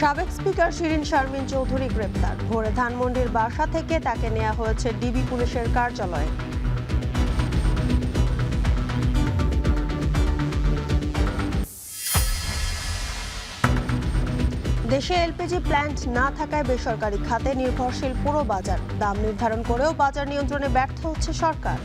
সাবেক স্পিকার শিরিন শারমিন চৌধুরী গ্রেপ্তার। ভোরে ধানমন্ডির বাসা থেকে তাকে নেওয়া হয়েছে ডিবি পুলিশের কার্যালয়ে। দেশে এলপিজি প্ল্যান্ট না থাকায় বেসরকারি খাতে নির্ভরশীল পুরো বাজার। দাম নির্ধারণ করেও বাজার নিয়ন্ত্রণে ব্যর্থ হচ্ছে সরকার।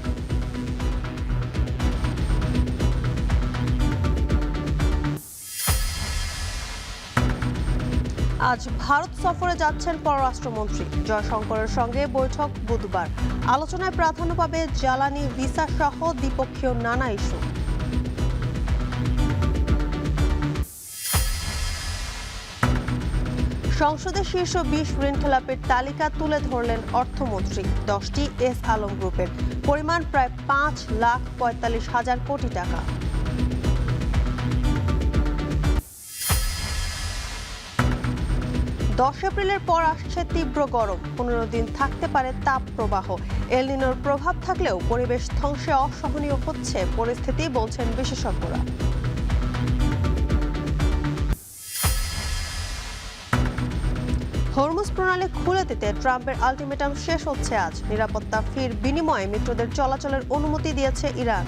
আজ ভারত সফরে যাচ্ছেন পররাষ্ট্রমন্ত্রী। জয়শঙ্করের সঙ্গে বৈঠক বুধবার। আলোচনায় প্রাধান্য পাবে জ্বালানি, ভিসা সহ দ্বিপক্ষীয় নানা ইস্যু। সংসদের শীর্ষ 20 ঋণখেলাপের তালিকা তুলে ধরলেন অর্থমন্ত্রী। 10টি এস আলম গ্রুপের, পরিমাণ প্রায় 5,45,000 কোটি টাকা। 10 এপ্রিলের পর আসছে তীব্র গরম। 15 দিন থাকতে পারে তাপ প্রবাহ। এল নিনোর প্রভাব থাকলেও পরিবেশ ধ্বংসে অসহনীয় হচ্ছে পরিস্থিতি, বলছেন বিশেষজ্ঞরা। হরমুজ প্রণালী খুলে দিতে ট্রাম্পের আলটিমেটাম শেষ হচ্ছে আজ। নিরাপত্তা ফির বিনিময়ে মিত্রদের চলাচলের অনুমতি দিয়েছে ইরান।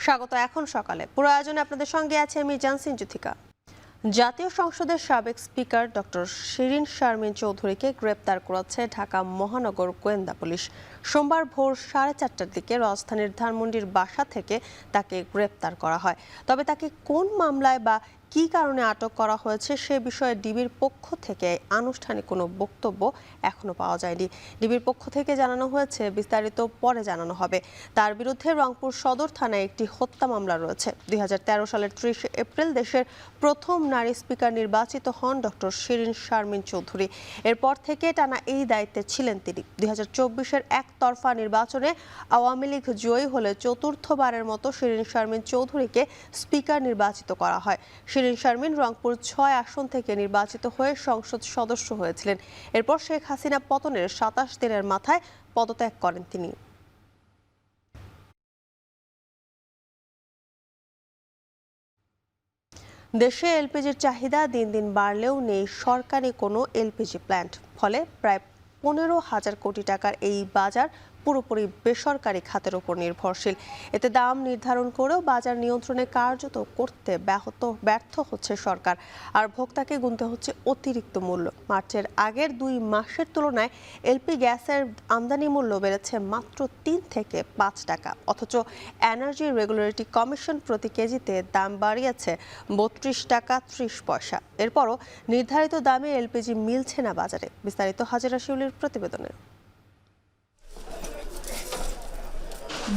স্বাগত এখন সকালে। পুরো আয়োজনে আপনাদের সঙ্গে আছে আমি জানসিন জুথিকা। জাতীয় সংসদের সাবেক স্পিকার ডক্টর শিরিন শারমিন চৌধুরীকে গ্রেপ্তার করেছে ঢাকা মহানগর গোয়েন্দা পুলিশ। সোমবার ভোর 4:30টার দিকে রাজধানীর ধানমন্ডির বাসা থেকে তাকে গ্রেপ্তার করা হয়। তবে তাকে কোন মামলায় বা কী কারণে আটক করা হয়েছে সে বিষয়ে ডিবির পক্ষ থেকে আনুষ্ঠানিক কোনো বক্তব্য এখনো পাওয়া যায়নি। ডিবির পক্ষ থেকে জানানো হয়েছে বিস্তারিত পরে জানানো হবে। তার বিরুদ্ধে রংপুর সদর থানায় একটি হত্যা মামলা রয়েছে। 2013 সালের 30 এপ্রিল দেশের প্রথম নারী স্পিকার নির্বাচিত হন ডক্টর শিরিন শারমিন চৌধুরী। এরপর থেকে টানা এই দায়িত্বে ছিলেন তিনি। 2024-এর একতরফা নির্বাচনে আওয়ামী লীগ জয়ী হলে চতুর্থবারের মতো শিরিন শারমিন চৌধুরীকে স্পিকার নির্বাচিত করা হয়। শিরিন শারমিন রংপুর 6 আসন থেকে নির্বাচিত হয়ে সংসদ সদস্য হয়েছিলেন। এরপর শেখ হাসিনা পতনের 27 দিনের মাথায় পদত্যাগ করেন তিনি। দেশে এলপিজির চাহিদা দিন দিন বাড়লেও নেই সরকারি কোনো এলপিজি প্ল্যান্ট। ফলে প্রায় 15,000 কোটি টাকার এই বাজার পুরোপুরি বেসরকারি খাতের উপর নির্ভরশীল। এতে দাম নির্ধারণ করেও বাজার নিয়ন্ত্রণে কার্যত করতে ব্যর্থ হচ্ছে সরকার। আর ভোক্তাকে গুনতে হচ্ছে অতিরিক্ত মূল্য। মার্চের আগের 2 মাসের তুলনায় এলপি গ্যাসের আমদানি মূল্য বেড়েছে মাত্র 3 থেকে 5 টাকা। অথচ এনার্জি রেগুলেটরি কমিশন প্রতি কেজিতে দাম বাড়িয়েছে 32 টাকা 30 পয়সা। এরপরও নির্ধারিত দামে এলপিজি মিলছে না বাজারে। বিস্তারিত হাজেরা শিউলির প্রতিবেদনে।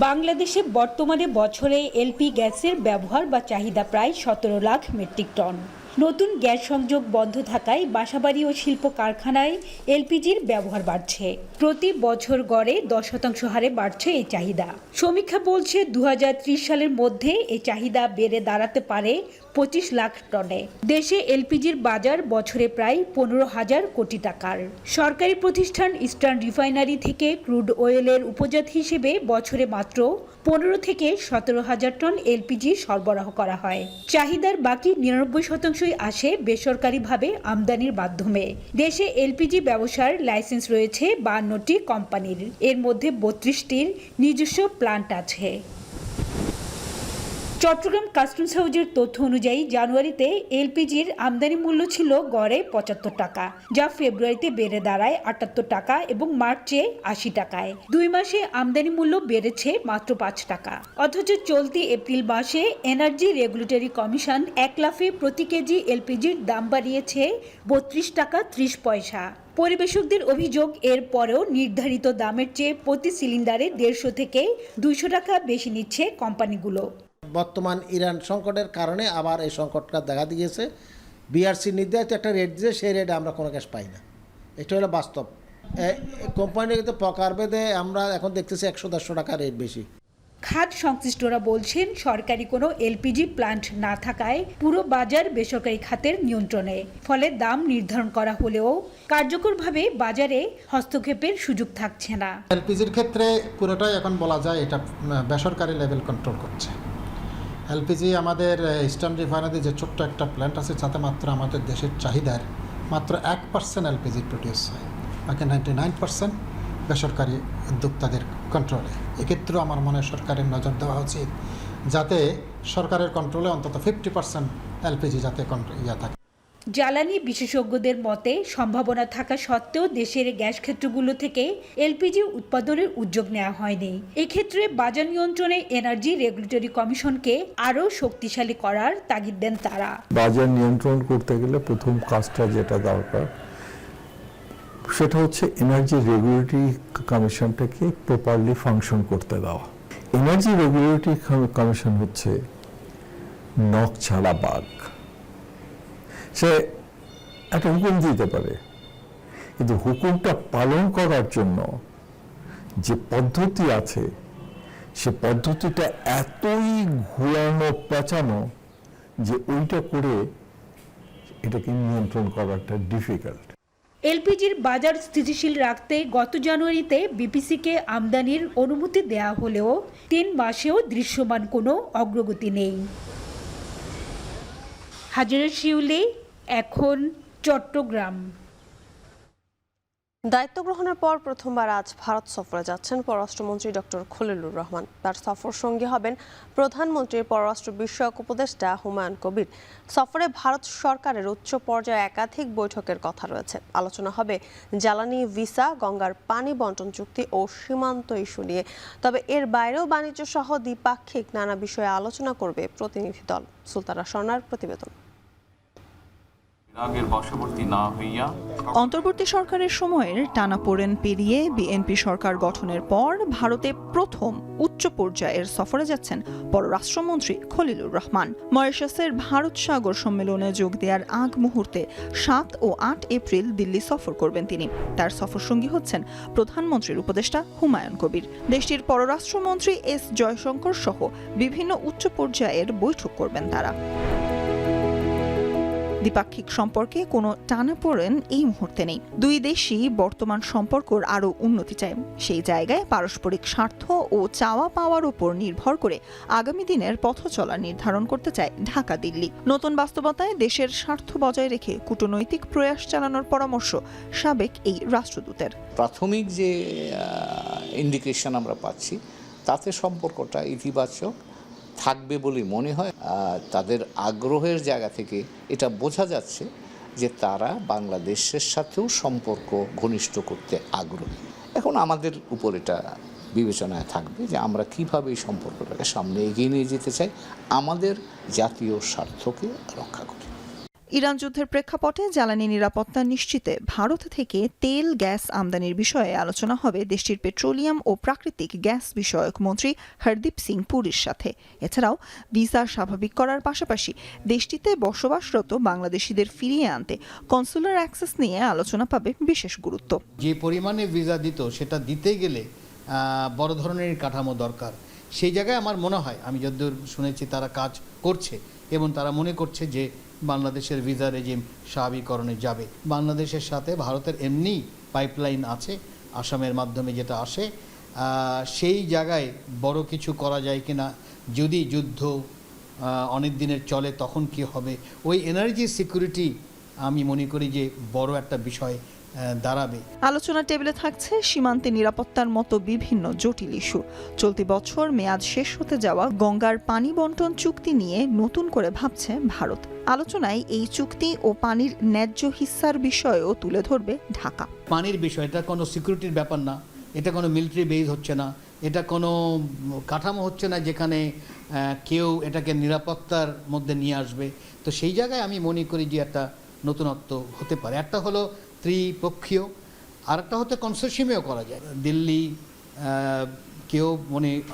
বাংলাদেশে বর্তমানে বছরে এলপি গ্যাসের ব্যবহার বা চাহিদা প্রায় 17 লাখ মেট্রিক টন। নতুন গ্যাস সংযোগ বন্ধ থাকায় বাসাবাড়ি ও শিল্প কারখানায় এলপিজির ব্যবহার বাড়ছে। প্রতি বছর গড়ে 10% হারে বাড়ছে এই চাহিদা। সমীক্ষা বলছে 2030 সালের মধ্যে এই চাহিদা বেড়ে দাঁড়াতে পারে 25 লাখ টনে। দেশে এলপিজির বাজার বছরে প্রায় 15,000 কোটি টাকার। সরকারি প্রতিষ্ঠান ইস্টার্ন রিফাইনারি থেকে ক্রুড অয়েলের উপজাত হিসেবে বছরে মাত্র 15 থেকে 17,000 টন এলপিজি সরবরাহ করা হয়। চাহিদার বাকি 99% আসে বেসরকারিভাবে আমদানির মাধ্যমে। দেশে এলপিজি ব্যবসার লাইসেন্স রয়েছে 52টি কোম্পানির। এর মধ্যে 32টির নিজস্ব প্ল্যান্ট আছে। চট্টগ্রাম কাস্টমস হাউজের তথ্য অনুযায়ী জানুয়ারিতে এলপিজির আমদানি মূল্য ছিল গড়ে 75 টাকা, যা ফেব্রুয়ারিতে বেড়ে দাঁড়ায় 78 টাকা এবং মার্চে 80 টাকায়। 2 মাসে আমদানি মূল্য বেড়েছে মাত্র 5 টাকা। অথচ চলতি এপ্রিল মাসে এনার্জি রেগুলেটরি কমিশন এক লাফে প্রতি কেজি এলপিজির দাম বাড়িয়েছে 32 টাকা 30 পয়সা। পরিবেশকদের অভিযোগ, এর পরেও নির্ধারিত দামের চেয়ে প্রতি সিলিন্ডারে 150 থেকে 200 টাকা বেশি নিচ্ছে কোম্পানিগুলো। বর্তমান ইরান সংকটের কারণে আবার এই সংকটটা দেখা দিয়েছে। বিআরসি নির্ধারিত একটা রেট দিয়ে সেই রেটে আমরা কোনো গ্যাস পাই না। এটা হলো বাস্তব। কোম্পানিতে প্রকারভেদে আমরা এখন দেখতেছি 100-150 টাকা রেট বেশি। খাত সংশ্লিষ্টরা বলছেন সরকারি কোনো এলপিজি প্ল্যান্ট না থাকায় পুরো বাজার বেসরকারি খাতের নিয়ন্ত্রণে, ফলে দাম নির্ধারণ করা হলেও কার্যকরভাবে বাজারে হস্তক্ষেপের সুযোগ থাকছে না। এলপিজির ক্ষেত্রে পুরোটাই এখন বলা যায় এটা বেসরকারি লেভেল কন্ট্রোল করছে। এলপিজি আমাদের ইস্টার্ন রিফাইনারি যে ছোট্ট একটা প্ল্যান্ট আছে তাতে মাত্র আমাদের দেশের চাহিদার মাত্র 1% এলপিজি প্রডিউস হয়, বাকি 99% বেসরকারি উদ্যোক্তাদের কন্ট্রোলে। এক্ষেত্রেও আমার মনে হয় সরকারের নজর দেওয়া উচিত যাতে সরকারের কন্ট্রোলে অন্তত 50% এলপিজি যাতে থাকে। জ্বালানি বিশেষজ্ঞদের মতে সম্ভাবনা থাকা সত্ত্বেও দেশের গ্যাস ক্ষেত্রগুলো থেকে এলপিজি উৎপাদনের উদ্যোগ নেওয়া হয়নি। এক্ষেত্রে বাজার নিয়ন্ত্রণে এনার্জি রেগুলেটরি কমিশনকে আরও শক্তিশালী করার তাগিদ দেন তারা। বাজার নিয়ন্ত্রণ করতে গেলে প্রথম কাজটা যেটা দরকার সেটা হচ্ছে এনার্জি রেগুলেটরি কমিশনটাকে প্রপারলি ফাংশন করতে দেওয়া। এনার্জি রেগুলেটরি কমিশন হচ্ছে নখ ছাড়া বাঘ। সে একটা হুকুম দিতে পারে, কিন্তু হুকুমটা পালন করার জন্য যে পদ্ধতি আছে সে পদ্ধতিটা এতই ঘোরানো পেঁচানো যে ওইটা করে এটাকে নিয়ন্ত্রণ করাটা ডিফিকাল্ট। এলপিজির বাজার স্থিতিশীল রাখতে গত জানুয়ারিতে বিপিসিকে আমদানির অনুমতি দেয়া হলেও 3 মাসেও দৃশ্যমান কোনো অগ্রগতি নেই। হাজারা শিউলি, এখন চট্টগ্রাম। দায়িত্ব গ্রহণের পর প্রথমবার আজ ভারত সফরে যাচ্ছেন পররাষ্ট্রমন্ত্রী ডক্টর খলিলুর রহমান। তার সফর সঙ্গী হবেন প্রধানমন্ত্রীর পররাষ্ট্র বিষয়ক উপদেষ্টা হুমায়ুন কবির। সফরে ভারত সরকারের উচ্চ পর্যায়ে একাধিক বৈঠকের কথা রয়েছে। আলোচনা হবে জ্বালানি, ভিসা, গঙ্গার পানি বন্টন চুক্তি ও সীমান্ত ইস্যু নিয়ে। তবে এর বাইরেও বাণিজ্য সহ দ্বিপাক্ষিক নানা বিষয়ে আলোচনা করবে প্রতিনিধি দল। সুলতানা স্বর্ণার প্রতিবেদন। অন্তর্বর্তী সরকারের সময়ের টানাপোড়েন পেরিয়ে বিএনপি সরকার গঠনের পর ভারতে প্রথম উচ্চ পর্যায়ের সফরে যাচ্ছেন পররাষ্ট্রমন্ত্রী খলিলুর রহমান। মরিশাসের ভারত সাগর সম্মেলনে যোগ দেওয়ার আগ মুহূর্তে 7 ও 8 এপ্রিল দিল্লি সফর করবেন তিনি। তার সফরসঙ্গী হচ্ছেন প্রধানমন্ত্রীর উপদেষ্টা হুমায়ুন কবির। দেশটির পররাষ্ট্রমন্ত্রী এস জয়শঙ্কর সহ বিভিন্ন উচ্চ পর্যায়ের বৈঠক করবেন তারা। দ্বিপাক্ষিক সম্পর্কে কোনো টানাপোড়েন এই মুহূর্তে নেই। দুই দেশই বর্তমান সম্পর্কের আরও উন্নতি চায়। সেই জায়গায় পারস্পরিক স্বার্থ ও চাওয়া পাওয়ার উপর নির্ভর করে আগামী দিনের পথ চলা নির্ধারণ করতে চায় ঢাকা দিল্লি। নতুন বাস্তবতায় দেশের স্বার্থ বজায় রেখে কূটনৈতিক প্রয়াস চালানোর পরামর্শ সাবেক এই রাষ্ট্রদূতের। প্রাথমিক যে ইন্ডিকেশন আমরা পাচ্ছি তাতে সম্পর্কটা ইতিবাচক থাকবে বলে মনে হয়। তাদের আগ্রহের জায়গা থেকে এটা বোঝা যাচ্ছে যে তারা বাংলাদেশের সাথেও সম্পর্ক ঘনিষ্ঠ করতে আগ্রহী। এখন আমাদের উপর এটা বিবেচনায় থাকবে যে আমরা কিভাবে এই সম্পর্কটাকে সামনে এগিয়ে নিয়ে যেতে চাই আমাদের জাতীয় স্বার্থকে রক্ষা করে। ইরান যুদ্ধের প্রেক্ষাপটে জ্বালানি নিরাপত্তা নিশ্চিতে ভারত থেকে তেল, গ্যাস আমদানির বিষয়ে আলোচনা হবে দেশটির পেট্রোলিয়াম ও প্রাকৃতিক গ্যাস বিষয়ক মন্ত্রী হরদীপ সিং পুরীর সাথে। এছাড়াও ভিসা স্বাভাবিক করার পাশাপাশি দেশটিতে বসবাসরত বাংলাদেশিদের ফিরিয়ে আনতে কনসুলার অ্যাক্সেস নিয়ে আলোচনা পাবে বিশেষ গুরুত্ব। যে পরিমাণে ভিসা দিত সেটা দিতে গেলে বড় ধরনের কাঠামো দরকার। সেই জায়গায় আমার মনে হয়, আমি যতদূর শুনেছি তারা কাজ করছে এবং তারা মনে করছে যে বাংলাদেশের ভিসা রেজিম স্বাভাবিকরণে যাবে। বাংলাদেশের সাথে ভারতের এমনি পাইপলাইন আছে, আসামের মাধ্যমে যেটা আসে। সেই জায়গায় বড় কিছু করা যায় কিনা, যদি যুদ্ধ অনেক দিনের চলে তখন কি হবে, ওই এনার্জি সিকিউরিটি আমি মনে করি যে বড় একটা বিষয় দাঁড়াবে। আলোচনা টেবিলে থাকছে সীমান্তে নিরাপত্তার মতো বিভিন্ন জটিল ইস্যু। চলতি বছর মেয়াদ শেষ হতে যাওয়া গঙ্গার পানি বন্টন চুক্তি নিয়ে নতুন করে ভাবছে ভারত। আলোচনায় এই চুক্তি ও পানির ন্যায্য হিস্সার বিষয়েও তুলে ধরবে ঢাকা। পানির বিষয় এটা কোনো সিকিউরিটির ব্যাপার না, এটা কোনো মিলিটারি বেস হচ্ছে না, এটা কোনো কাঠামো হচ্ছে না যেখানে কেউ এটাকে নিরাপত্তার মধ্যে নিয়ে আসবে। তো সেই জায়গায় আমি মনে করি যে একটা নতুনত্ব হতে পারে। একটা হলো ত্রিপক্ষীয়, আর একটা হতে কনসোর্শিয়ামেও করা যায়। দিল্লি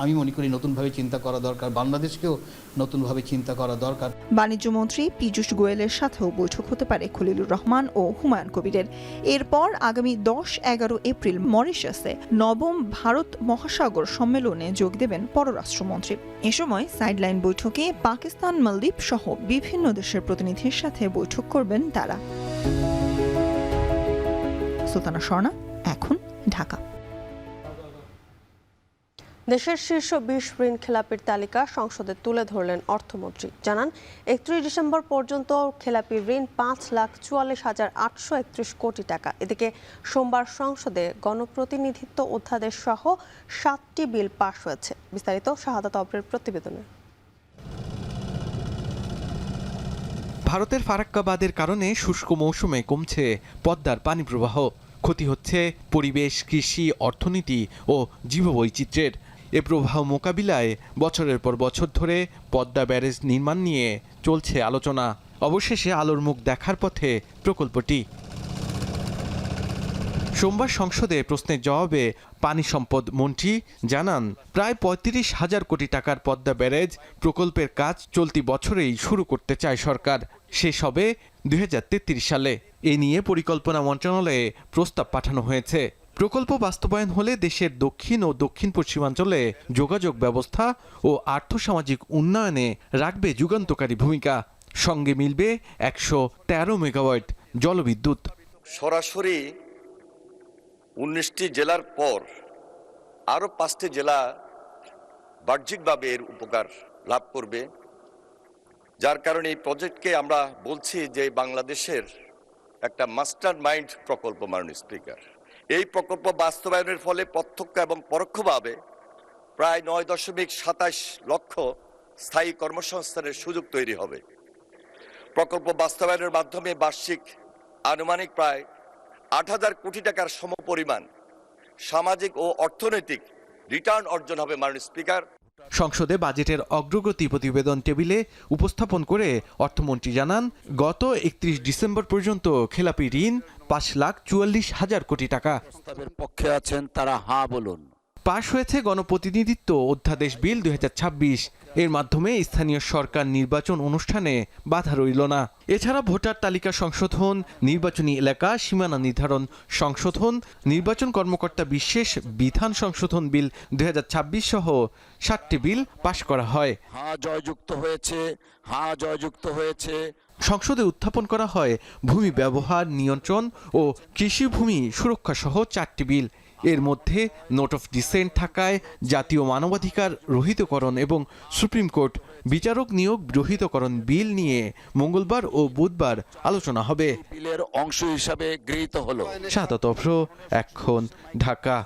আমি মনে করি নতুনভাবে চিন্তা করা দরকার, বাংলাদেশকেও নতুনভাবে চিন্তা করা দরকার। বাণিজ্য মন্ত্রী পীযূষ গোয়েলের সাথেও বৈঠক হতে পারে খলিলুর রহমান ও হুমায়ুন কবিরের। এরপর আগামী 10-11 এপ্রিল মরিশাসে নবম ভারত মহাসাগর সম্মেলনে যোগ দেবেন পররাষ্ট্রমন্ত্রী। এ সময় সাইডলাইন বৈঠকে পাকিস্তান, মালদ্বীপ সহ বিভিন্ন দেশের প্রতিনিধির সাথে বৈঠক করবেন তারা। সুলতানা স্বর্ণা, এখন ঢাকা। দেশের শীর্ষ 20 ঋণ খেলাপির তালিকা সংসদে তুলে ধরলেন অর্থমন্ত্রী। জানান 31 ডিসেম্বর পর্যন্ত খেলাপি ঋণ 5,44,831 কোটি টাকা। এদিকে সোমবার সংসদে গণপ্রতিনিধিত্ব অধ্যাদেশ সহ 7টি বিল পাশ হয়েছে। বিস্তারিত শাহাদাত অবরের প্রতিবেদনে। ভারতের ফারাক্কা বাঁধের কারণে শুষ্ক মৌসুমে কমছে পদ্মার পানি প্রবাহ, ক্ষতি হচ্ছে পরিবেশ, কৃষি, অর্থনীতি ও জীববৈচিত্র্যের। এ প্রবাহ মোকাবিলায় বছরের পর বছর ধরে পদ্মা ব্যারেজ নির্মাণ নিয়ে চলছে আলোচনা। অবশেষে আলোর মুখ দেখার পথে প্রকল্পটি। সোমবার সংসদে প্রশ্নের জবাবে পানি সম্পদ মন্ত্রী জানান, প্রায় 35,000 কোটি টাকার পদ্মা ব্যারেজ প্রকল্পের কাজ চলতি বছরেই শুরু করতে চায় সরকার। শেষ হবে 2033 সালে। এ নিয়ে পরিকল্পনা মন্ত্রণালয়ে প্রস্তাব পাঠানো হয়েছে। প্রকল্প বাস্তবায়ন হলে দেশের দক্ষিণ ও দক্ষিণ পশ্চিমাঞ্চলে যোগাযোগ ব্যবস্থা ও আর্থসামাজিক উন্নয়নে রাখবে যুগান্তকারী ভূমিকা। সঙ্গে মিলবে 113 মেগাওয়াট জলবিদ্যুৎ। সরাসরি 19টি জেলার পর আরও 5টি জেলা বাহ্যিকভাবে এর উপকার লাভ করবে, যার কারণে এই প্রজেক্টকে আমরা বলছি যে বাংলাদেশের একটা মাস্টার মাইন্ড প্রকল্প। মাননীয় স্পিকার, এই প্রকল্প বাস্তবায়নের ফলে প্রত্যক্ষ এবং পরোক্ষভাবে প্রায় 9.27 লক্ষ স্থায়ী কর্মসংস্থানের সুযোগ তৈরি হবে। প্রকল্প বাস্তবায়নের মাধ্যমে বার্ষিক আনুমানিক প্রায় 8,000 কোটি টাকার সমপরিমাণ সামাজিক ও অর্থনৈতিক রিটার্ন অর্জন হবে। মাননীয় স্পিকার, সংসদে বাজেটের অগ্রগতি প্রতিবেদন টেবিলে উপস্থাপন করে অর্থমন্ত্রী জানান, গত 31 ডিসেম্বর পর্যন্ত খেলাপি ঋণ 5,44,000 কোটি টাকা। প্রস্তাবের পক্ষে আছেন তারা হ্যাঁ বলুন। পাশ হয়েছে গণপ্রতিনিধিত্ব অধ্যাদেশ বিল 2026। এর মাধ্যমে স্থানীয় সরকার নির্বাচন অনুষ্ঠানে বাধা রইল না। এছাড়া ভোটার তালিকা সংশোধন, নির্বাচনী এলাকা সীমানা নির্ধারণ সংশোধন, নির্বাচন কর্মকর্তা বিশেষ বিধান সংশোধন বিল 2026 সহ 7টি বিল পাশ করা হয়। হ্যাঁ জয়যুক্ত হয়েছে, হ্যাঁ জয়যুক্ত হয়েছে। সংসদে উত্থাপন করা হয় ভূমি ব্যবহার নিয়ন্ত্রণ ও কৃষি ভূমি সুরক্ষা সহ 4টি বিল। এর মধ্যে নোট অফ ডিসেন্ট থাকায় জাতীয় মানবাধিকার রহিতকরণ এবং সুপ্রিম কোর্ট বিচারক নিয়োগ রহিতকরণ বিল নিয়ে মঙ্গলবার ও বুধবার আলোচনা হবে। বিলের অংশ হিসাবে গৃহীত হলো। শাহাদাত অভ্র, এখন ঢাকা।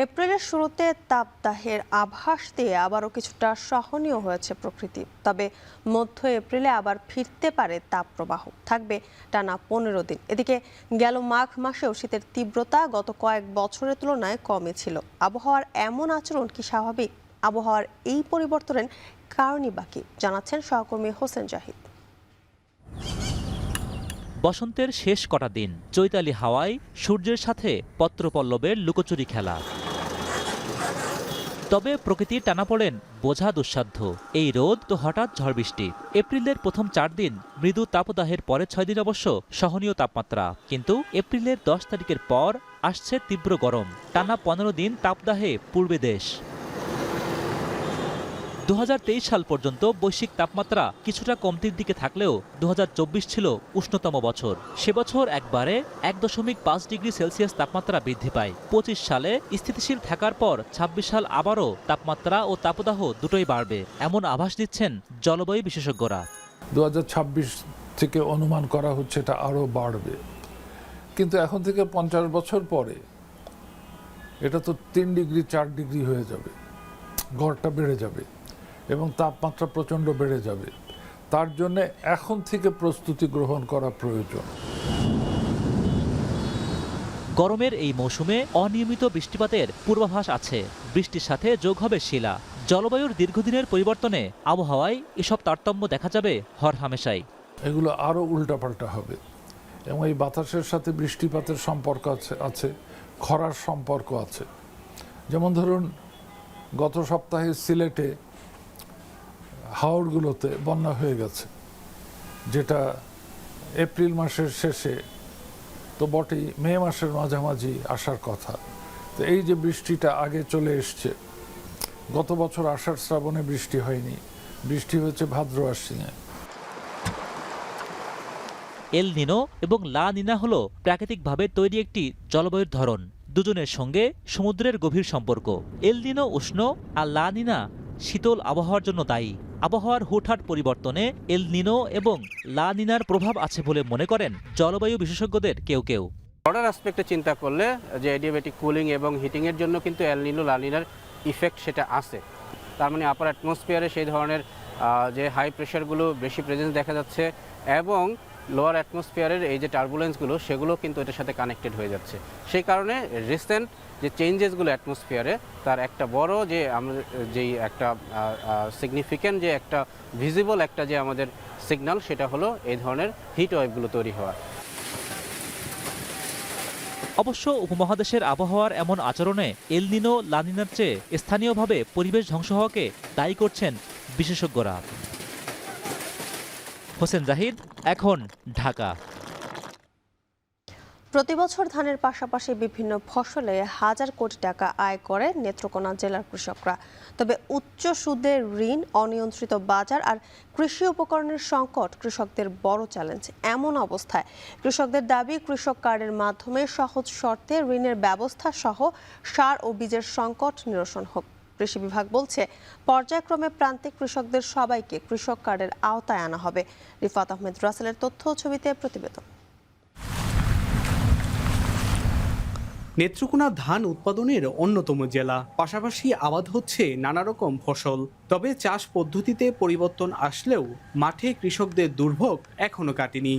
এপ্রিলের শুরুতে তাপদাহের আভাস দিয়ে আবারও কিছুটা সহনীয় হয়েছে প্রকৃতি। তবে মধ্য এপ্রিলে আবার ফিরতে পারে তাপপ্রবাহ, থাকবে টানা 15 দিন। এদিকে গেল মাঘ মাসেও শীতের তীব্রতা গত কয়েক বছরের তুলনায় কমই ছিল। আবহাওয়ার এমন আচরণ কি স্বাভাবিক? আবহাওয়ার এই পরিবর্তনের কারণই বাকি, জানাচ্ছেন সহকর্মী হোসেন জাহিদ। বসন্তের শেষ কটা দিন, চৈতালি হাওয়ায় সূর্যের সাথে পত্রপল্লবের লুকোচুরি খেলা। তবে প্রকৃতির টানাপোড়েন বোঝা দুঃসাধ্য। এই রোদ তো হঠাৎ ঝড় বৃষ্টি। এপ্রিলের প্রথম 4 দিন মৃদু তাপদাহের পরে 6 দিন অবশ্য সহনীয় তাপমাত্রা, কিন্তু এপ্রিলের 10 তারিখের পর আসছে তীব্র গরম। টানা 15 দিন তাপদাহে পূর্বে দেশ। 2023 সাল পর্যন্ত বৈশ্বিক তাপমাত্রা কিছুটা কমতির দিকে থাকলেও 2024 ছিল উষ্ণতম বছর। সে বছর একবারে 1.5 ডিগ্রি সেলসিয়াস তাপমাত্রা বৃদ্ধি পায়। 25 সালে স্থিতিশীল থাকার পর 26 সাল আবারও তাপমাত্রা ও তাপদাহ দুটোই বাড়বে, এমন আভাস দিচ্ছেন জলবায়ু বিশেষজ্ঞরা। 2026 থেকে অনুমান করা হচ্ছে এটা আরও বাড়বে, কিন্তু এখন থেকে 50 বছর পরে এটা তো 3 ডিগ্রি 4 ডিগ্রি হয়ে যাবে, গড়টা বেড়ে যাবে এবং তাপমাত্রা প্রচণ্ড বেড়ে যাবে। তার জন্য এখন থেকে প্রস্তুতি গ্রহণ করা প্রয়োজন। গরমের এই মৌসুমে অনিয়মিত বৃষ্টিপাতের পূর্বাভাস আছে। বৃষ্টির সাথে যোগ হবে শিলা। জলবায়ুর দীর্ঘদিনের পরিবর্তনে আবহাওয়ায় এসব তারতম্য দেখা যাবে হরহামেশাই। এগুলো আরও উল্টাপাল্টা হবে এবং এই বাতাসের সাথে বৃষ্টিপাতের সম্পর্ক আছে, খরার সম্পর্ক আছে। যেমন ধরুন গত সপ্তাহে সিলেটে হাওড়গুলোতে বন্যা হয়ে গেছে, যেটা এপ্রিল মাসের শেষে তো বটেই, মে মাসের মাঝামাঝি আসার কথা। তো এই যে বৃষ্টিটা আগে চলে এসছে, গত বছর আষাঢ় শ্রাবণে বৃষ্টি হয়নি, বৃষ্টি হয়েছে ভাদ্র আশ্বিনে। এল নিনো এবং লা নিনা হলো প্রাকৃতিকভাবে তৈরি একটি জলবায়ুর ধরন। দুজনের সঙ্গে সমুদ্রের গভীর সম্পর্ক। এল নিনো উষ্ণ আর লা নিনা শীতল আবহাওয়ার জন্য দায়ী। আবহাওয়ার হুটহাট পরিবর্তনে এল নিনো এবং লা নিনার প্রভাব আছে বলে মনে করেন জলবায়ু বিশেষজ্ঞদের কেউ কেউ। ব্রডার অ্যাসপেক্টে চিন্তা করলে যে এডিয়াবেটিক কুলিং এবং হিটিংয়ের জন্য কিন্তু এল নিনো লা নিনার ইফেক্ট সেটা আছে। তার মানে আপার অ্যাটমসফিয়ারে সেই ধরনের যে হাই প্রেশারগুলো বেশি প্রেজেন্স দেখা যাচ্ছে এবং লোয়ার অ্যাটমসফিয়ারের এই যে টার্বুলেন্সগুলো সেগুলো কিন্তু এটার সাথে কানেক্টেড হয়ে যাচ্ছে। সেই কারণে রিসেন্ট যে চেঞ্জেসগুলো অ্যাটমসফিয়ারে তার একটা বড় যে আমরা যেই একটা সিগনিফিক্যান্ট যে একটা ভিজিবল একটা যে আমাদের সিগন্যাল, সেটা হলো এই ধরনের হিট ওয়েভগুলো তৈরি হওয়া। অবশ্য উপমহাদেশের আবহাওয়ার এমন আচরণে এল নিনো লা নিনার চেয়ে স্থানীয়ভাবে পরিবেশ ধ্বংস হওয়াকে দায়ী করছেন বিশেষজ্ঞরা। হোসেন জাহিদ, এখন, ঢাকা। প্রতিবছর ধানের পাশাপাশি বিভিন্ন ফসলে হাজার কোটি টাকা আয় করে নেত্রকোনা জেলার কৃষকরা। তবে উচ্চ সুদের ঋণ, অনিয়ন্ত্রিত বাজার আর কৃষি উপকরণের সংকট কৃষকদের বড় চ্যালেঞ্জ। এমন অবস্থায় কৃষকদের দাবি, কৃষক কার্ডের মাধ্যমে সহজ শর্তে ঋণের ব্যবস্থা সহ সার ও বীজের সংকট নিরসন হোক। কৃষি বিভাগ বলছে, পর্যায়ক্রমে প্রান্তিক কৃষকদের সবাইকে কৃষক কার্ডের আওতায় আনা হবে। রিফাত আহমেদ রাসেলের তথ্য ছবিতে প্রতিবেদন। নেত্রকোনা ধান উৎপাদনের অন্যতম জেলা, পাশাপাশি আবাদ হচ্ছে নানা রকম ফসল। তবে চাষ পদ্ধতিতে পরিবর্তন আসলেও মাঠে কৃষকদের দুর্ভোগ এখনো কাটেনি।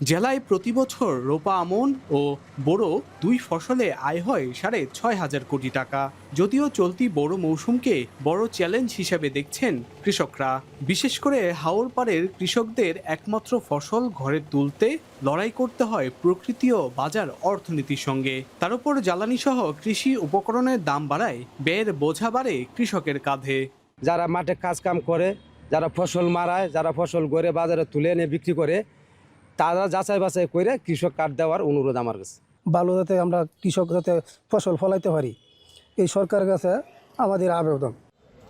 জেলায় প্রতি বছর রোপা আমন ও বোরো দুই ফসলে আয় হয় 6,500 কোটি টাকা। যদিও চলতি বড় মৌসুমকে বড় চ্যালেঞ্জ হিসেবে দেখছেন কৃষকরা। বিশেষ করে হাওর পাড়ের কৃষকদের একমাত্র ফসল ঘরে তুলতে লড়াই করতে হয় প্রকৃতি ও বাজার অর্থনীতির সঙ্গে। তার উপর জ্বালানি সহ কৃষি উপকরণের দাম বাড়ায় ব্যয়ের বোঝা বাড়ে কৃষকের কাঁধে। যারা মাঠে কাজ কাম করে, যারা ফসল মারায়, যারা ফসল গড়ে বাজারে তুলে এনে বিক্রি করে, তারা যাচাই বাছাই করে কৃষক কার্ড দেওয়ার অনুরোধ আমার কাছে। ভালো যাতে আমরা কৃষক যাতে ফসল ফলাইতে পারি, এই সরকারের কাছে আমাদের আবেদন।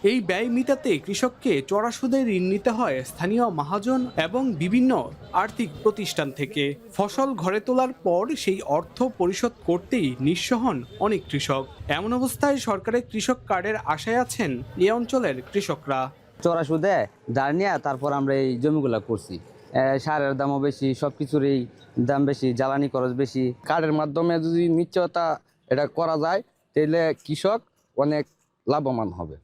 এই ব্যয় মিটাতে কৃষককে চড়া সুদে ঋণ নিতে হয় স্থানীয় মহাজন এবং বিভিন্ন আর্থিক প্রতিষ্ঠান থেকে। ফসল ঘরে তোলার পর সেই অর্থ পরিশোধ করতেই নিঃস্ব হন অনেক কৃষক। এমন অবস্থায় সরকারের কৃষক কার্ডের আশায় আছেন এই অঞ্চলের কৃষকরা। চড়া সুদে ধার নিয়ে তারপর আমরা এই জমিগুলা করছি। সারের দামও বেশি, সব কিছুরই দাম বেশি, জ্বালানি খরচ বেশি। কার্ডের মাধ্যমে যদি নিশ্চয়তা এটা করা যায় তাহলে কৃষক অনেক লাভবান হবে।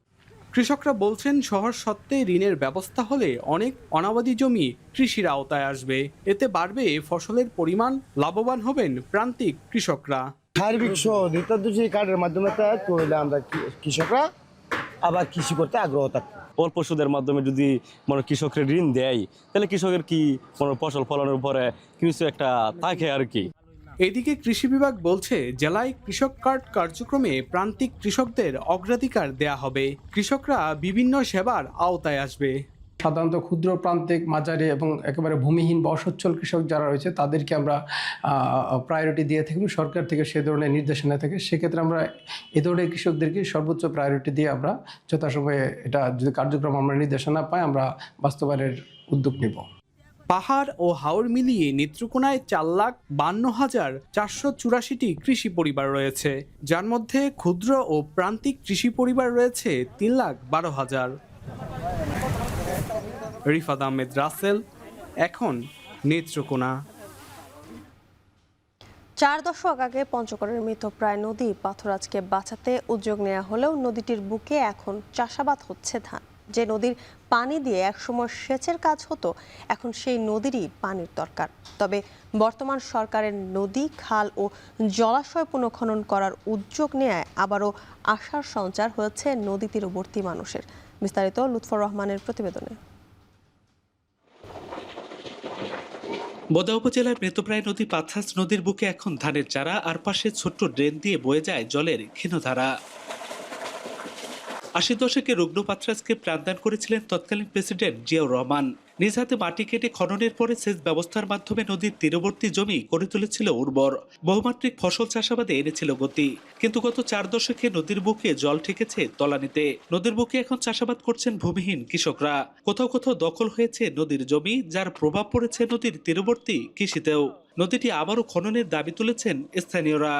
কৃষকরা বলছেন, সহজ সত্ত্বে ঋণের ব্যবস্থা হলে অনেক অনাবাদি জমি কৃষির আওতায় আসবে। এতে বাড়বে ফসলের পরিমাণ, লাভবান হবেন প্রান্তিক কৃষকরা। সার্বিক সহযোগিতা কার্ডের মাধ্যমে করলে আমরা কৃষকরা আবার কৃষি করতে আগ্রহ থাকবে। অল্প সুদের মাধ্যমে যদি কৃষকের ঋণ দেয় তাহলে কৃষকের কি ফসল ফলানোর উপরে কিছু একটা থাকে আর কি। এদিকে কৃষি বিভাগ বলছে, জেলায় কৃষক কার্ড কার্যক্রমে প্রান্তিক কৃষকদের অগ্রাধিকার দেয়া হবে। কৃষকরা বিভিন্ন সেবার আওতায় আসবে। সাধারণত ক্ষুদ্র, প্রান্তিক, মাঝারি এবং একেবারে ভূমিহীন বা অসচ্ছল কৃষক যারা রয়েছে তাদেরকে আমরা প্রায়োরিটি দিয়ে থাকি সরকার থেকে, সে ধরনের নির্দেশনা থেকে। সেক্ষেত্রে আমরা এ ধরনের কৃষকদেরকে সর্বোচ্চ প্রায়োরিটি দিয়ে আমরা যথাসময়ে এটা যদি কার্যক্রম আমরা নির্দেশনা পাই, আমরা বাস্তবায়নের উদ্যোগ নেব। পাহাড় ও হাওর মিলিয়ে নেত্রকোনায় 4,52,484টি কৃষি পরিবার রয়েছে, যার মধ্যে ক্ষুদ্র ও প্রান্তিক কৃষি পরিবার রয়েছে 3,12,000। রিফাত আহমেদ রাসেল, এখন, নেত্রকোনা। 4 দশক আগে পঞ্চগড়ের মৃতপ্রায় নদী পাথরাজকে বাঁচাতে উদ্যোগ নেওয়া হলেও নদীটির বুকে এখন চাষাবাদ হচ্ছে ধান। যে নদীর পানি দিয়ে একসময় সেচের কাজ হতো, এখন সেই নদীরই পানির দরকার। তবে বর্তমান সরকারের নদী, খাল ও জলাশয় পুনঃখনন করার উদ্যোগ নেয় আবারও আশার সঞ্চার হয়েছে নদী তীরবর্তী মানুষের। বিস্তারিত লুৎফর রহমানের প্রতিবেদনে। বোদা উপজেলার মৃতপ্রায় নদী পাথরাজ নদীর বুকে এখন ধানের চারা, আর পাশে ছোট্ট ড্রেন দিয়ে বয়ে যায় জলের ক্ষীণধারা। 80 দশকে রুগ্ন পাথরাজকে প্রাণদান করেছিলেন তৎকালীন প্রেসিডেন্ট জিয়াউর রহমান। নিজ হাতে মাটি কেটে খননের পরে সেচ ব্যবস্থার মাধ্যমে নদীর তীরবর্তী জমি গড়ে তুলেছিল উর্বর, বহুমাত্রিক ফসল চাষাবাদে এনেছিল গতি। কিন্তু গত 4 দশকে নদীর বুকে জল ঠেকেছে তলানিতে। নদীর বুকে এখন চাষাবাদ করছেন ভূমিহীন কৃষকরা। কোথাও কোথাও দখল হয়েছে নদীর জমি, যার প্রভাব পড়েছে নদীর তীরবর্তী কৃষিতেও। নদীটি আবারও খননের দাবি তুলেছেন স্থানীয়রা।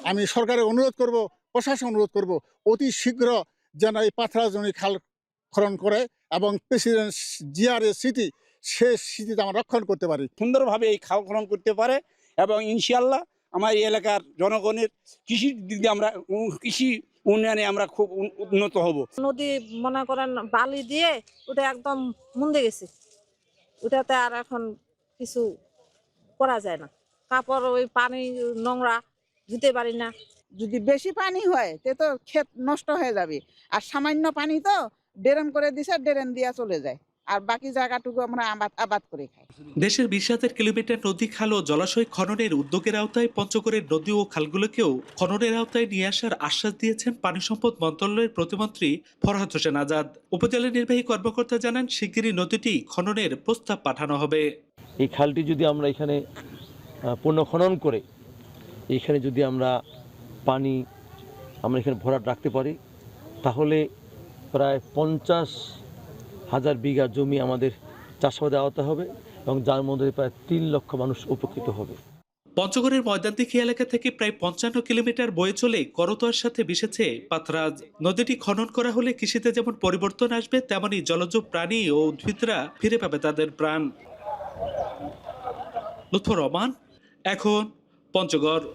আমি সরকারের অনুরোধ করব, প্রশাসন অনুরোধ করব, অতি শীঘ্র যেন এই পাথরাজনী খাল খনন করে এবং প্রেসিডেন্ট জিয়ার স্মৃতি সে স্মৃতিতে আমরা রক্ষণ করতে পারি। সুন্দরভাবে এই খাল খনন করতে পারে এবং ইনশাআল্লাহ আমার এই এলাকার জনগণের কৃষির দিক দিয়ে আমরা কৃষি উন্নয়নে আমরা খুব উন্নত হব। নদী মনে করেন বালি দিয়ে ওটা একদম মুন্দে গেছে, ওটাতে আর এখন কিছু করা যায় না। কাপড় ওই পানি নোংরা ধুতে পারি না। যদি বেশি পানি হয় তে তো ক্ষেত নষ্ট হয়ে যাবে, আর সামান্য পানি তো ড্রেন করে দিছে, ড্রেন দিয়া চলে যায়, আর বাকি জায়গাটুকু আমরা আবাদ করে খাই। দেশের 20,000 কিলোমিটার নদী, খাল ও জলাশয় খননের উদ্যোগের আওতায় পঞ্চগড়ের নদী ও খালগুলোকেও খননের আওতায় নিয়ে আসার আশ্বাস দিয়েছেন পানি সম্পদ মন্ত্রণালয়ের প্রতিমন্ত্রী ফরহাদ হোসেন আজাদ। উপজেলা নির্বাহী কর্মকর্তা জানান, শিগগিরই নদীটি খননের প্রস্তাব পাঠানো হবে। এই খালটি যদি আমরা এখানে পুনঃখনন করে এখানে যদি আমরা পানি আমরা এখানে ভরাট রাখতে পারি, তাহলে প্রায় 50,000 বিঘা জমি আমাদের চাষাবাদে আওতা হবে এবং যার মধ্যে প্রায় 3 লক্ষ মানুষ উপকৃত হবে। পঞ্চগড়ের ময়দানদিঘি এলাকা থেকে প্রায় 55 কিলোমিটার বয়ে চলে করতোয়ার সাথে মিশেছে পাথরাজ। নদীটি খনন করা হলে কৃষিতে যেমন পরিবর্তন আসবে, তেমনি জলজ প্রাণী ও উদ্ভিদরা ফিরে পাবে তাদের প্রাণ। লুৎফর রহমান, এখন পঞ্চগড়।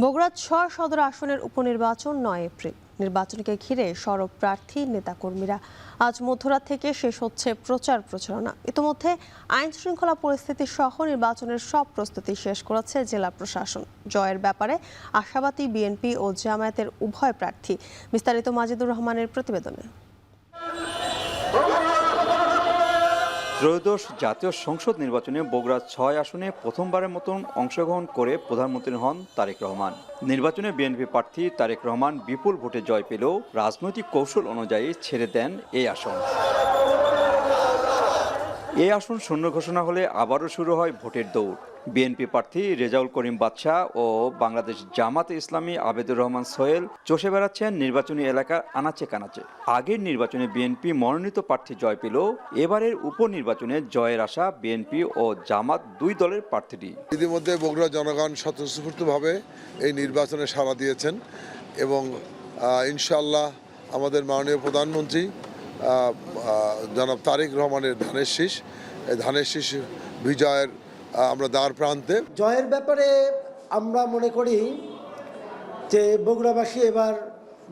বগুড়া 6 সদর আসনের উপনির্বাচন 9 এপ্রিল। নির্বাচনকে ঘিরে সরব প্রার্থী নেতাকর্মীরা। আজ মধ্যরাত থেকে শেষ হচ্ছে প্রচারণা। ইতিমধ্যে আইন শৃঙ্খলা পরিস্থিতি সহ নির্বাচনের সব প্রস্তুতি শেষ করেছে জেলা প্রশাসন। জয়ের ব্যাপারে আশাবাদী বিএনপি ও জামায়াতের উভয় প্রার্থী। বিস্তারিত মাজিদুর রহমানের প্রতিবেদনে। ত্রয়োদশ জাতীয় সংসদ নির্বাচনে বগুড়া 6 আসনে প্রথমবারের মতন অংশগ্রহণ করে প্রধানমন্ত্রী হন তারেক রহমান। নির্বাচনে বিএনপি প্রার্থী তারেক রহমান বিপুল ভোটে জয় পেলেও রাজনৈতিক কৌশল অনুযায়ী ছেড়ে দেন এই আসন। এই আসন শূন্য ঘোষণা হলে আবারও শুরু হয় ভোটের দৌড়। বিএনপি প্রার্থী রেজাউল করিম বাদশা ও বাংলাদেশ জামাতে ইসলামী আবেদুর রহমান সোহেল চষে বেড়াচ্ছেন নির্বাচনী এলাকার আনাচে কানাচে। আগের নির্বাচনে বিএনপি মনোনীত প্রার্থী জয় পেল, এবারের উপনির্বাচনে জয়ের আশা বিএনপি ও জামাত দুই দলের প্রার্থীরই। ইতিমধ্যে বগুড়া জনগণ স্বতঃস্ফূর্তভাবে এই নির্বাচনে সাড়া দিয়েছেন এবং ইনশাআল্লাহ আমাদের মাননীয় প্রধানমন্ত্রী জনাব তারেক রহমানের ধানের শীষ বিজয়ের আমরা দ্বার প্রান্তে। জয়ের ব্যাপারে আমরা মনে করি যে বগুড়াবাসী এবার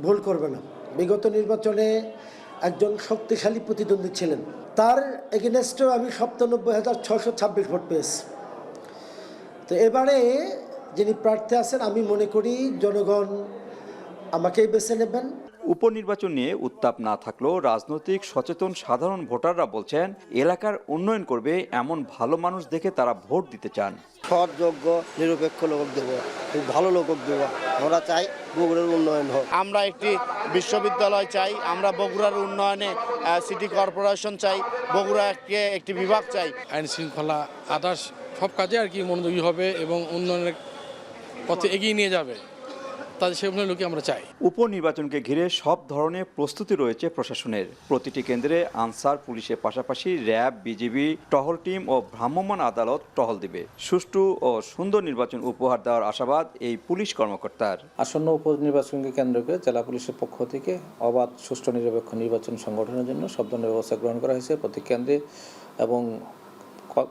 ভুল করবে না। বিগত নির্বাচনে একজন শক্তিশালী প্রতিদ্বন্দ্বী ছিলেন, তার এগেনস্টেও আমি 97,626 ভোট পেয়েছি। তো এবারে যিনি প্রার্থী আছেন আমি মনে করি জনগণ আমাকেই বেছে নেবেন। উপনির্বাচন নিয়ে উত্তাপ না থাকলেও রাজনৈতিক সচেতন সাধারণ ভোটাররা বলছেন এলাকার উন্নয়ন করবে এমন ভালো মানুষ দেখে তারা ভোট দিতে চান। সৎ, যোগ্য, নিরপেক্ষ লোক দেবো, খুব ভালো লোক দেবো। আমরা চাই বগুড়ার উন্নয়ন হোক। আমরা একটি বিশ্ববিদ্যালয় চাই, আমরা বগুড়ার উন্নয়নে সিটি কর্পোরেশন চাই, বগুড়াকে একটি বিভাগ চাই। আইন শৃঙ্খলা আদার্স সব কাজে আর কি মনোযোগী হবে এবং উন্নয়নের পথে এগিয়ে নিয়ে যাবে, তাদের সেগুলো লোকে আমরা চাই। উপনির্বাচনকে ঘিরে সব ধরনের প্রস্তুতি রয়েছে প্রশাসনের। প্রতিটি কেন্দ্রে আনসার পুলিশের পাশাপাশি র্যাব, বিজিবি, টহল টিম ও ভ্রাম্যমাণ আদালত টহল দিবে। সুষ্ঠু ও সুন্দর নির্বাচন উপহার দেওয়ার আশাবাদ এই পুলিশ কর্মকর্তার। আসন্ন উপনির্বাচনকে কেন্দ্র করে জেলা পুলিশের পক্ষ থেকে অবাধ, সুষ্ঠু, নিরপেক্ষ নির্বাচন সংগঠনের জন্য সব ধরনের ব্যবস্থা গ্রহণ করা হয়েছে প্রতি কেন্দ্রে, এবং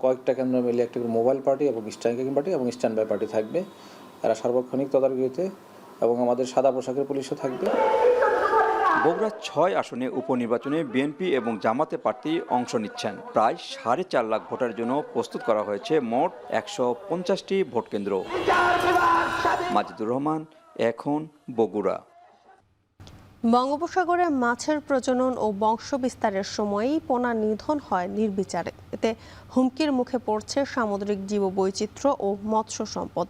কয়েকটা কেন্দ্র মিলে একটি মোবাইল পার্টি এবং স্ট্রাইকিং পার্টি এবং স্ট্যান্ড বাই পার্টি থাকবে। এরা সার্বক্ষণিক তদারকিতে এবং আমাদের সাদা পোশাকের পুলিশও থাকবে। বগুড়া 6 আসনে উপনির্বাচনে বিএনপি এবং জামাতে প্রার্থী অংশ নিচ্ছেন। প্রায় 4.5 লাখ ভোটার জন্য প্রস্তুত করা হয়েছে মোট 150টি ভোট কেন্দ্র। মাজিদুর রহমান, এখন বগুড়া। বঙ্গোপসাগরে মাছের প্রজনন ও বংশ বিস্তারের সময়ই পোনা নিধন হয় নির্বিচারে। এতে হুমকির মুখে পড়ছে সামুদ্রিক জীববৈচিত্র্য ও মৎস্য সম্পদ।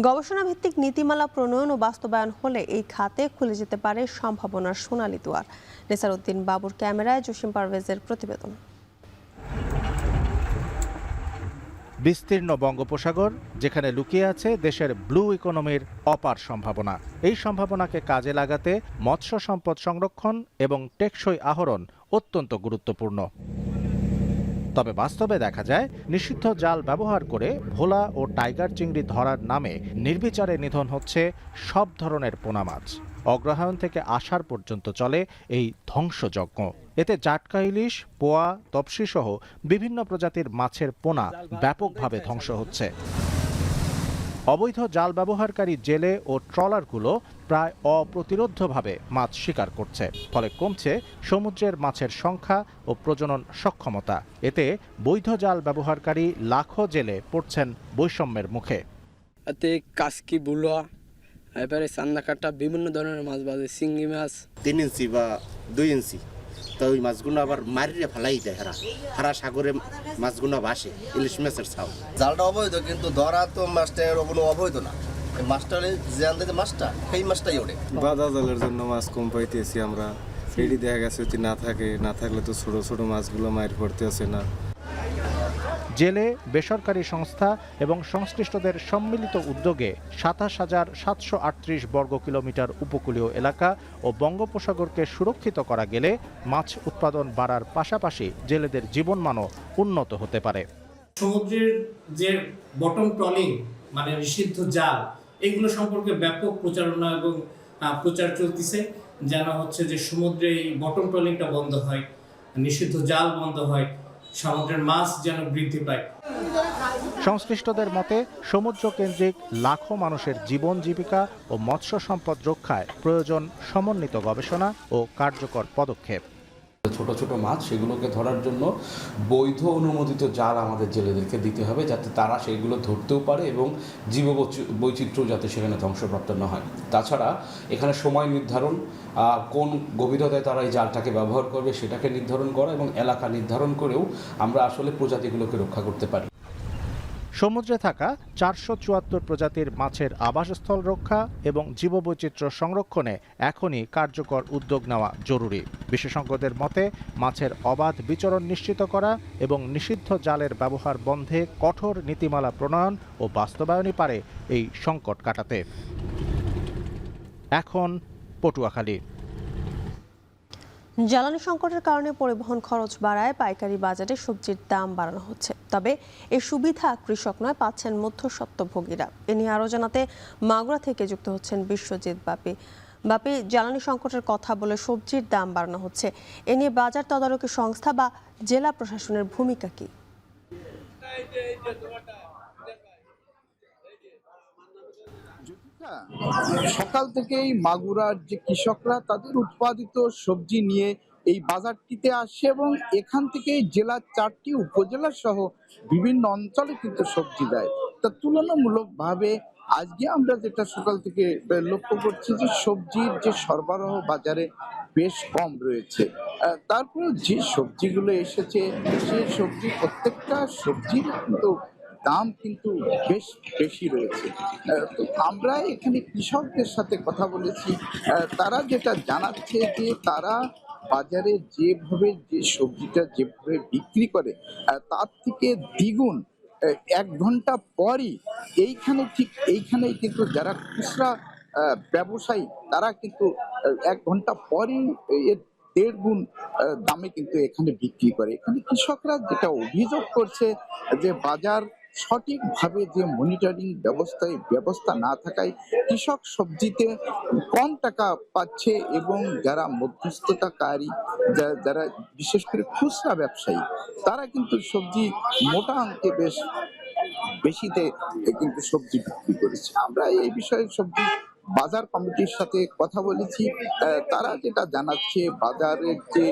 গবেষণা ভিত্তিক নীতিমালা প্রণয়ন ও বাস্তবায়ন হলে এই খাতে খুলে যেতে পারে সম্ভাবনার সোনালী দুয়ার। নেসার উদ্দিন বাবুর ক্যামেরায় জসিম পারভেজের প্রতিবেদন। বিস্তীর্ণ বঙ্গোপসাগর, যেখানে লুকিয়ে আছে দেশের ব্লু ইকোনমির অপার সম্ভাবনা। এই সম্ভাবনাকে কাজে লাগাতে মৎস্য সম্পদ সংরক্ষণ এবং টেকসই আহরণ অত্যন্ত গুরুত্বপূর্ণ। তবে বাস্তবে দেখা যায় নিষিদ্ধ জাল ব্যবহার করে ভোলা ও টাইগার চিংড়ি ধরার নামে নির্বিচারে নিধন হচ্ছে সব ধরনের পোনা মাছ। অগ্রহায়ণ থেকে আষাঢ় পর্যন্ত চলে এই ধ্বংসযজ্ঞ। এতে জাটকা ইলিশ, পোয়া, তপসি সহ বিভিন্ন প্রজাতির মাছের পোনা ব্যাপকভাবে ধ্বংস হচ্ছে। অবৈধ জাল ব্যবহারকারী জেলে ও ট্রলারগুলো প্রায় অপ্রতিরোধ্যভাবে মাছ শিকার করছে, ফলে কমছে সমুদ্রের মাছের সংখ্যা ও প্রজনন সক্ষমতা। এতে বৈধ জাল ব্যবহারকারী লাখো জেলে পড়ছেন বৈষম্যের মুখে। এতে কাসকি, বুলুয়া, এবারে চান্দা কাটা বিভিন্ন ধরনের মাছ বাজে, চিংড়ি মাছ 3 ইঞ্চি বা 2 ইঞ্চি, তো ওই মাছগুলো আবার মারিয়ে ফেলাই দেয়। হারা সাগরে মাছগুলো ভাসে, ইলিশ মাছের ছাও। জালটা অবৈধ, কিন্তু ধরা তো মাছটা কোনো অবৈধ না। মাছটা হলে যে আনতে মাছটা, সেই মাছটাই ওঠে। বাধা জালের জন্য মাছ কম পাইতেছি আমরা। ফেরি দেখা গেছে যদি না থাকলে তো ছোট ছোট মাছগুলো মায়ের পড়তে আসে না। জেলে, বেসরকারি সংস্থা এবং সংশ্লিষ্টদের সম্মিলিত উদ্যোগে ২৭,৭৩৮ বর্গ কিলোমিটার উপকূলীয় এলাকা ও বঙ্গোপসাগরকে সুরক্ষিত করা গেলে মাছ উৎপাদন বাড়ার পাশাপাশি জেলেদের জীবনমানও উন্নত হতে পারে। সমুদ্রের যে বটম ট্রলিং মানে নিষিদ্ধ জাল, এগুলো সম্পর্কে ব্যাপক প্রচারণা এবং প্রচার চলতেছে, যেন হচ্ছে যে সমুদ্রে এই বটম ট্রলিংটা বন্ধ হয়, নিষিদ্ধ জাল বন্ধ হয়, সমুদ্রের মাছ যেন বৃদ্ধি পায়। সংশ্লিষ্টদের মতে সমুদ্র কেন্দ্রিক লাখো মানুষের জীবন জীবিকা ও মৎস্য সম্পদ রক্ষায় প্রয়োজন সমন্বিত গবেষণা ও কার্যকর পদক্ষেপ। ছোট ছোট মাছ, সেগুলোকে ধরার জন্য বৈধ অনুমোদিত জাল আমাদের জেলেদেরকে দিতে হবে, যাতে তারা সেইগুলো ধরতেও পারে এবং জীববৈচিত্র্য যাতে সেখানে ধ্বংসপ্রাপ্ত না হয়। তাছাড়া এখানে সময় নির্ধারণ, কোন গভীরতায় তারা এই জালটাকে ব্যবহার করবে সেটাকে নির্ধারণ করা এবং এলাকা নির্ধারণ করেও আমরা আসলে প্রজাতিগুলোকে রক্ষা করতে পারি। সমুদ্রে থাকা ৪৭৪ প্রজাতির মাছের আবাসস্থল রক্ষা এবং জীববৈচিত্র্য সংরক্ষণে এখনই কার্যকর উদ্যোগ নেওয়া জরুরি। বিশেষজ্ঞদের মতে মাছের অবাধ বিচরণ নিশ্চিত করা এবং নিষিদ্ধ জালের ব্যবহার বন্ধে কঠোর নীতিমালা প্রণয়ন ও বাস্তবায়নই পারে এই সংকট কাটাতে। এখন পটুয়াখালী। জ্বালানি সংকটের কারণে পরিবহন খরচ বাড়ায় পাইকারি বাজারে সবজির দাম বাড়ানো হচ্ছে। তবে এই সুবিধা কৃষক নয়, পাচ্ছেন মধ্যস্বত্বভোগীরা। এ নিয়ে আরও জানাতে মাগুরা থেকে যুক্ত হচ্ছেন বিশ্বজিৎ বাপি। বাপি, জ্বালানি সংকটের কথা বলে সবজির দাম বাড়ানো হচ্ছে, এ নিয়ে বাজার তদারকি সংস্থা বা জেলা প্রশাসনের ভূমিকা কি? সকাল থেকেই মাগুরার যে কৃষকরা তাদের উৎপাদিত সবজি নিয়ে এই বাজারটিতে আসে এবং এখান থেকে জেলার 4টি উপজেলা সহ বিভিন্ন অঞ্চলে কিন্তু সবজি দেয়। তা তুলনামূলকভাবে আজকে আমরা যেটা সকাল থেকে লক্ষ্য করছি যে সবজির যে সরবরাহ বাজারে বেশ কম রয়েছে। তারপরে যে সবজিগুলো এসেছে সেই সবজি প্রত্যেকটা সবজির কিন্তু দাম কিন্তু বেশ বেশি রয়েছে। তো আমরা এখানে কৃষকদের সাথে কথা বলেছি, তারা যেটা জানাচ্ছে যে তারা বাজারে যেভাবে যে সবজিটা যেভাবে বিক্রি করে তার থেকে দ্বিগুণ 1 ঘন্টা পরই এইখানেই কিন্তু যারা খুচরা ব্যবসায়ী তারা কিন্তু 1 ঘন্টা পরই এর 1.5 গুণ দামে কিন্তু এখানে বিক্রি করে। এখানে কৃষকরা যেটা অভিযোগ করছে যে বাজার সঠিকভাবে যে মনিটরিং ব্যবস্থা না থাকায় কৃষক সবজিতে কম টাকা পাচ্ছে এবং যারা মধ্যস্থতাকারী, যারা বিশেষ করে খুচরা ব্যবসায়ী, তারা কিন্তু সবজি মোটা অঙ্কে বেশিতে কিন্তু সবজি বিক্রি করেছে। আমরা এই বিষয়ে সবজি বাজার কমিটির সাথে কথা বলেছি, তারা যেটা জানাচ্ছে বাজারের যে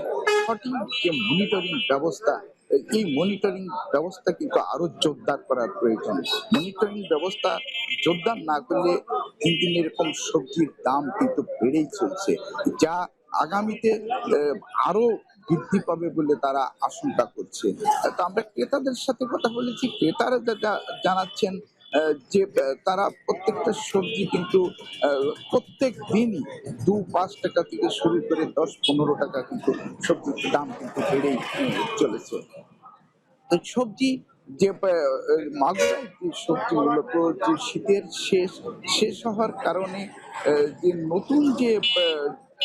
সঠিক যে মনিটরিং ব্যবস্থা, এই মনিটরিং ব্যবস্থা কিন্তু আরো জোরদার করার প্রয়োজন। মনিটরিং ব্যবস্থা জোরদার না করলে দিন দিন এরকম সবজির দাম কিন্তু বেড়েই চলছে, যা আগামীতে আরো বৃদ্ধি পাবে বলে তারা আশঙ্কা করছে। তো আমরা ক্রেতাদের সাথে কথা বলেছি, ক্রেতারা জানাচ্ছেন যে তারা প্রত্যেকটা সবজি কিন্তু প্রত্যেক দিনই 2-5 টাকা থেকে শুরু করে 10-15 টাকা কিন্তু সবজির দাম কিন্তু বেড়েই চলেছে। তো সবজি যে মাগুরায় যে সবজিগুলো যে শীতের শেষ হওয়ার কারণে যে নতুন যে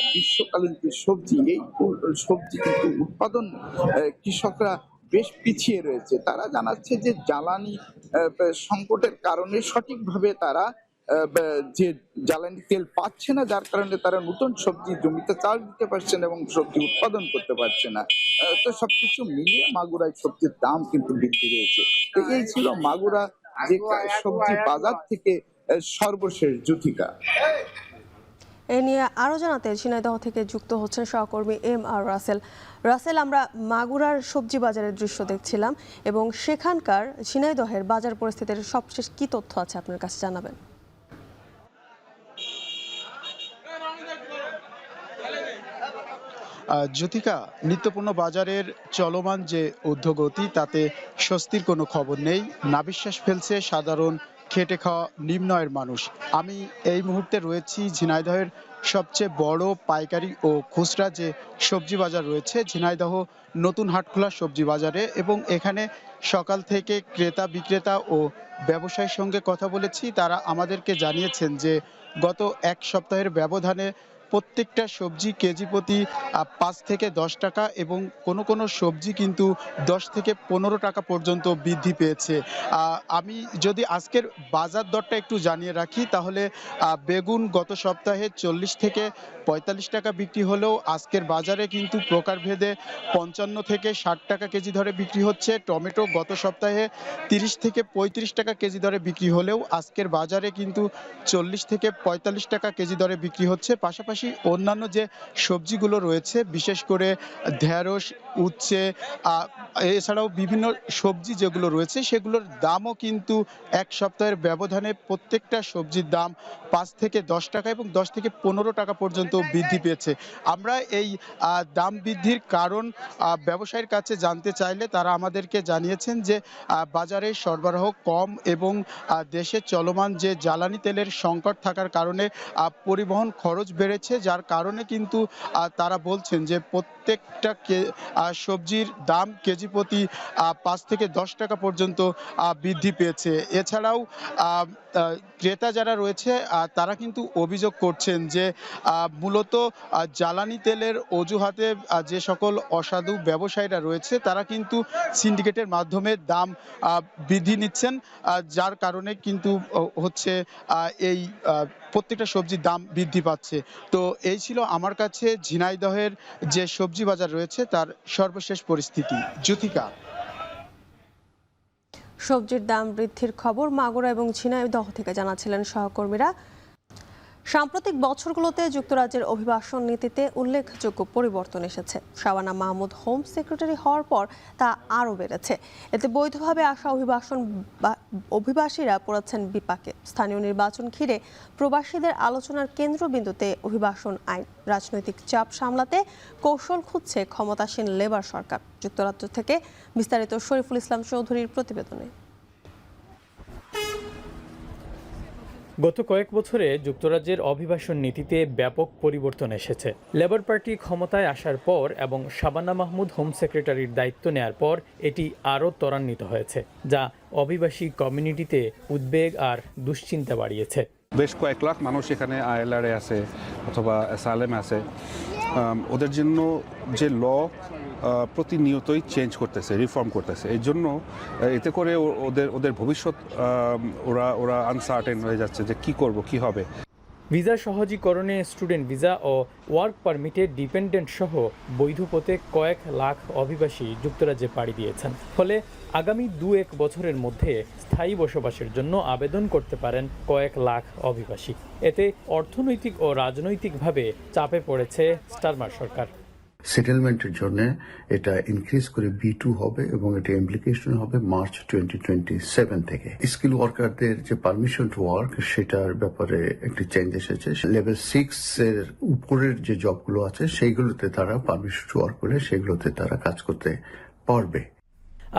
গ্রীষ্মকালীন যে সবজি, এই সবজি কিন্তু উৎপাদন কৃষকরা বেশ পিছিয়ে রয়েছে। তারা জানাচ্ছে যে জ্বালানি সংকটের কারণে সঠিকভাবে তারা যে জ্বালানি তেল পাচ্ছে না, যার কারণে তারা নতুন সবজি জমিতে চাষ দিতে পারছে না এবং সবজি উৎপাদন করতে পারছে না। তো সবকিছু মিলিয়ে মাগুরায় সবজির দাম কিন্তু বৃদ্ধি রয়েছে। তো এই ছিল মাগুরা যে সবজি বাজার থেকে সর্বশেষ জুথিকা। এ নিয়ে আরও জানাতে ঝিনাইদহ থেকে যুক্ত হচ্ছেন সহকর্মী MR রাসেল। রাসেল, আমরা মাগুরার সবজি বাজারের দৃশ্য দেখছিলাম এবং সেখানকার ঝিনাইদহের বাজার পরিস্থিতির সবশেষ কি তথ্য আছে আপনার কাছে জানাবেন? জ্যোতিকা, নিত্যপণ্য বাজারের চলমান যে ঊর্ধ্বগতি তাতে স্বস্তির কোনো খবর নেই। নাভিশ্বাস ফেলছে সাধারণ খেটে খাওয়া নিম্ন আয়ের মানুষ। আমি এই মুহূর্তে রয়েছি ঝিনাইদহের সবচেয়ে বড় পাইকারি ও খুচরা যে সবজি বাজার রয়েছে, ঝিনাইদহ নতুন হাটখোলা সবজি বাজারে, এবং এখানে সকাল থেকে ক্রেতা বিক্রেতা ও ব্যবসায়ীর সঙ্গে কথা বলেছি। তারা আমাদেরকে জানিয়েছেন যে গত এক সপ্তাহের ব্যবধানে প্রত্যেকটা সবজি কেজি প্রতি 5 থেকে 10 টাকা এবং কোনো সবজি কিন্তু 10 থেকে 15 টাকা পর্যন্ত বৃদ্ধি পেয়েছে। আমি যদি আজকের বাজার দরটা একটু জানিয়ে রাখি, তাহলে বেগুন গত সপ্তাহে 40 থেকে 45 টাকা বিক্রি হলেও আজকের বাজারে কিন্তু প্রকারভেদে 55 থেকে 60 টাকা কেজি ধরে বিক্রি হচ্ছে। টমেটো গত সপ্তাহে 30 থেকে 35 টাকা কেজি দরে বিক্রি হলেও আজকের বাজারে কিন্তু 40 থেকে 45 টাকা কেজি দরে বিক্রি হচ্ছে। পাশাপাশি অন্যান্য যে সবজিগুলো রয়েছে, বিশেষ করে ঢেঁড়স, উচ্ছে, এছাড়াও বিভিন্ন সবজি যেগুলো রয়েছে সেগুলোর দামও কিন্তু এক সপ্তাহের ব্যবধানে প্রত্যেকটা সবজির দাম 5 থেকে 10 টাকা এবং 10 থেকে 15 টাকা পর্যন্ত বৃদ্ধি পেয়েছে। আমরা এই দাম বৃদ্ধির কারণ ব্যবসায়ীর কাছে জানতে চাইলে তারা আমাদেরকে জানিয়েছেন যে বাজারে সরবরাহ কম এবং দেশে চলমান যে জ্বালানি তেলের সংকট থাকার কারণে পরিবহন খরচ বেড়েছে, যার কারণে কিন্তু তারা বলছেন যে প্রত্যেকটা সবজির দাম কেজি প্রতি 5 থেকে 10 টাকা পর্যন্ত বৃদ্ধি পেয়েছে। এছাড়াও ক্রেতা যারা রয়েছে তারা কিন্তু অভিযোগ করছেন যে মূলত জ্বালানি তেলের অজুহাতে যে সকল অসাধু ব্যবসায়ীরা রয়েছে তারা কিন্তু সিন্ডিকেটের মাধ্যমে দাম বৃদ্ধি নিচ্ছেন, যার কারণে কিন্তু হচ্ছে এই প্রত্যেকটা সবজির দাম বৃদ্ধি পাচ্ছে। তো এই ছিল আমার কাছে ঝিনাইদহের যে সবজি বাজার রয়েছে তার সর্বশেষ পরিস্থিতি। জ্যোতিকা। সবজির দাম বৃদ্ধির খবর মাগুরা এবং ঝিনাইদহ থেকে জানাচ্ছিলেন সহকর্মীরা। সাম্প্রতিক বছরগুলোতে যুক্তরাজ্যের অভিবাসন নীতিতে উল্লেখযোগ্য পরিবর্তন এসেছে। শাবানা মাহমুদ হোম সেক্রেটারি হওয়ার পর তা আরও বেড়েছে। এতে বৈধভাবে আসা অভিবাসীরা পড়েছেন বিপাকে। স্থানীয় নির্বাচন ঘিরে প্রবাসীদের আলোচনার কেন্দ্রবিন্দুতে অভিবাসন আইন। রাজনৈতিক চাপ সামলাতে কৌশল খুঁজছে ক্ষমতাসীন লেবার সরকার। যুক্তরাজ্য থেকে বিস্তারিত শরীফুল ইসলাম চৌধুরীর প্রতিবেদনে। গত কয়েক বছরে যুক্তরাজ্যের অভিবাসন নীতিতে ব্যাপক পরিবর্তন এসেছে। লেবার পার্টি ক্ষমতায় আসার পর এবং শাবানা মাহমুদ হোম সেক্রেটারির দায়িত্ব নেয়ার পর এটি আরও ত্বরান্বিত হয়েছে, যা অভিবাসী কমিউনিটিতে উদ্বেগ আর দুশ্চিন্তা বাড়িয়েছে। বেশ কয়েক লাখ মানুষ এখানে আইএলআর আছে অথবা অ্যাসাইলাম আছে। ওদের জন্য যে ল প্রতিনিয়তই চেঞ্জ করতেছে, রিফর্ম করতেছে। এই জন্য এতে করে ওদের ভবিষ্যৎ ওরা আনসার্টেন হয়ে যাচ্ছে যে কি করব, কি হবে। ভিসা সহজীকরণে স্টুডেন্ট ভিসা ও ওয়ার্ক পারমিটে ডিপেন্ডেন্ট সহ বৈধ পথে কয়েক লাখ অভিবাসী যুক্তরাজ্যে পাড়ি দিয়েছেন। ফলে আগামী 2-1 বছরের মধ্যে স্থায়ী বসবাসের জন্য আবেদন করতে পারেন কয়েক লাখ অভিবাসী। এতে অর্থনৈতিক ও রাজনৈতিকভাবে চাপে পড়েছে স্টারমার সরকার। সেটেলমেন্টের জন্য এটা ইনক্রিজ করে B2 হবে এবং এটা ইমপ্লিকেশন হবে মার্চ 2027 থেকে। স্কিল ওয়ার্কারদের যে পারমিশন টু ওয়ার্ক সেটার ব্যাপারে একটি চেঞ্জ এসেছে। লেভেল 6 এর উপরের যে জবগুলো আছে সেইগুলোতে তারা পারমিশন টু ওয়ার্ক করে সেগুলোতে তারা কাজ করতে পারবে।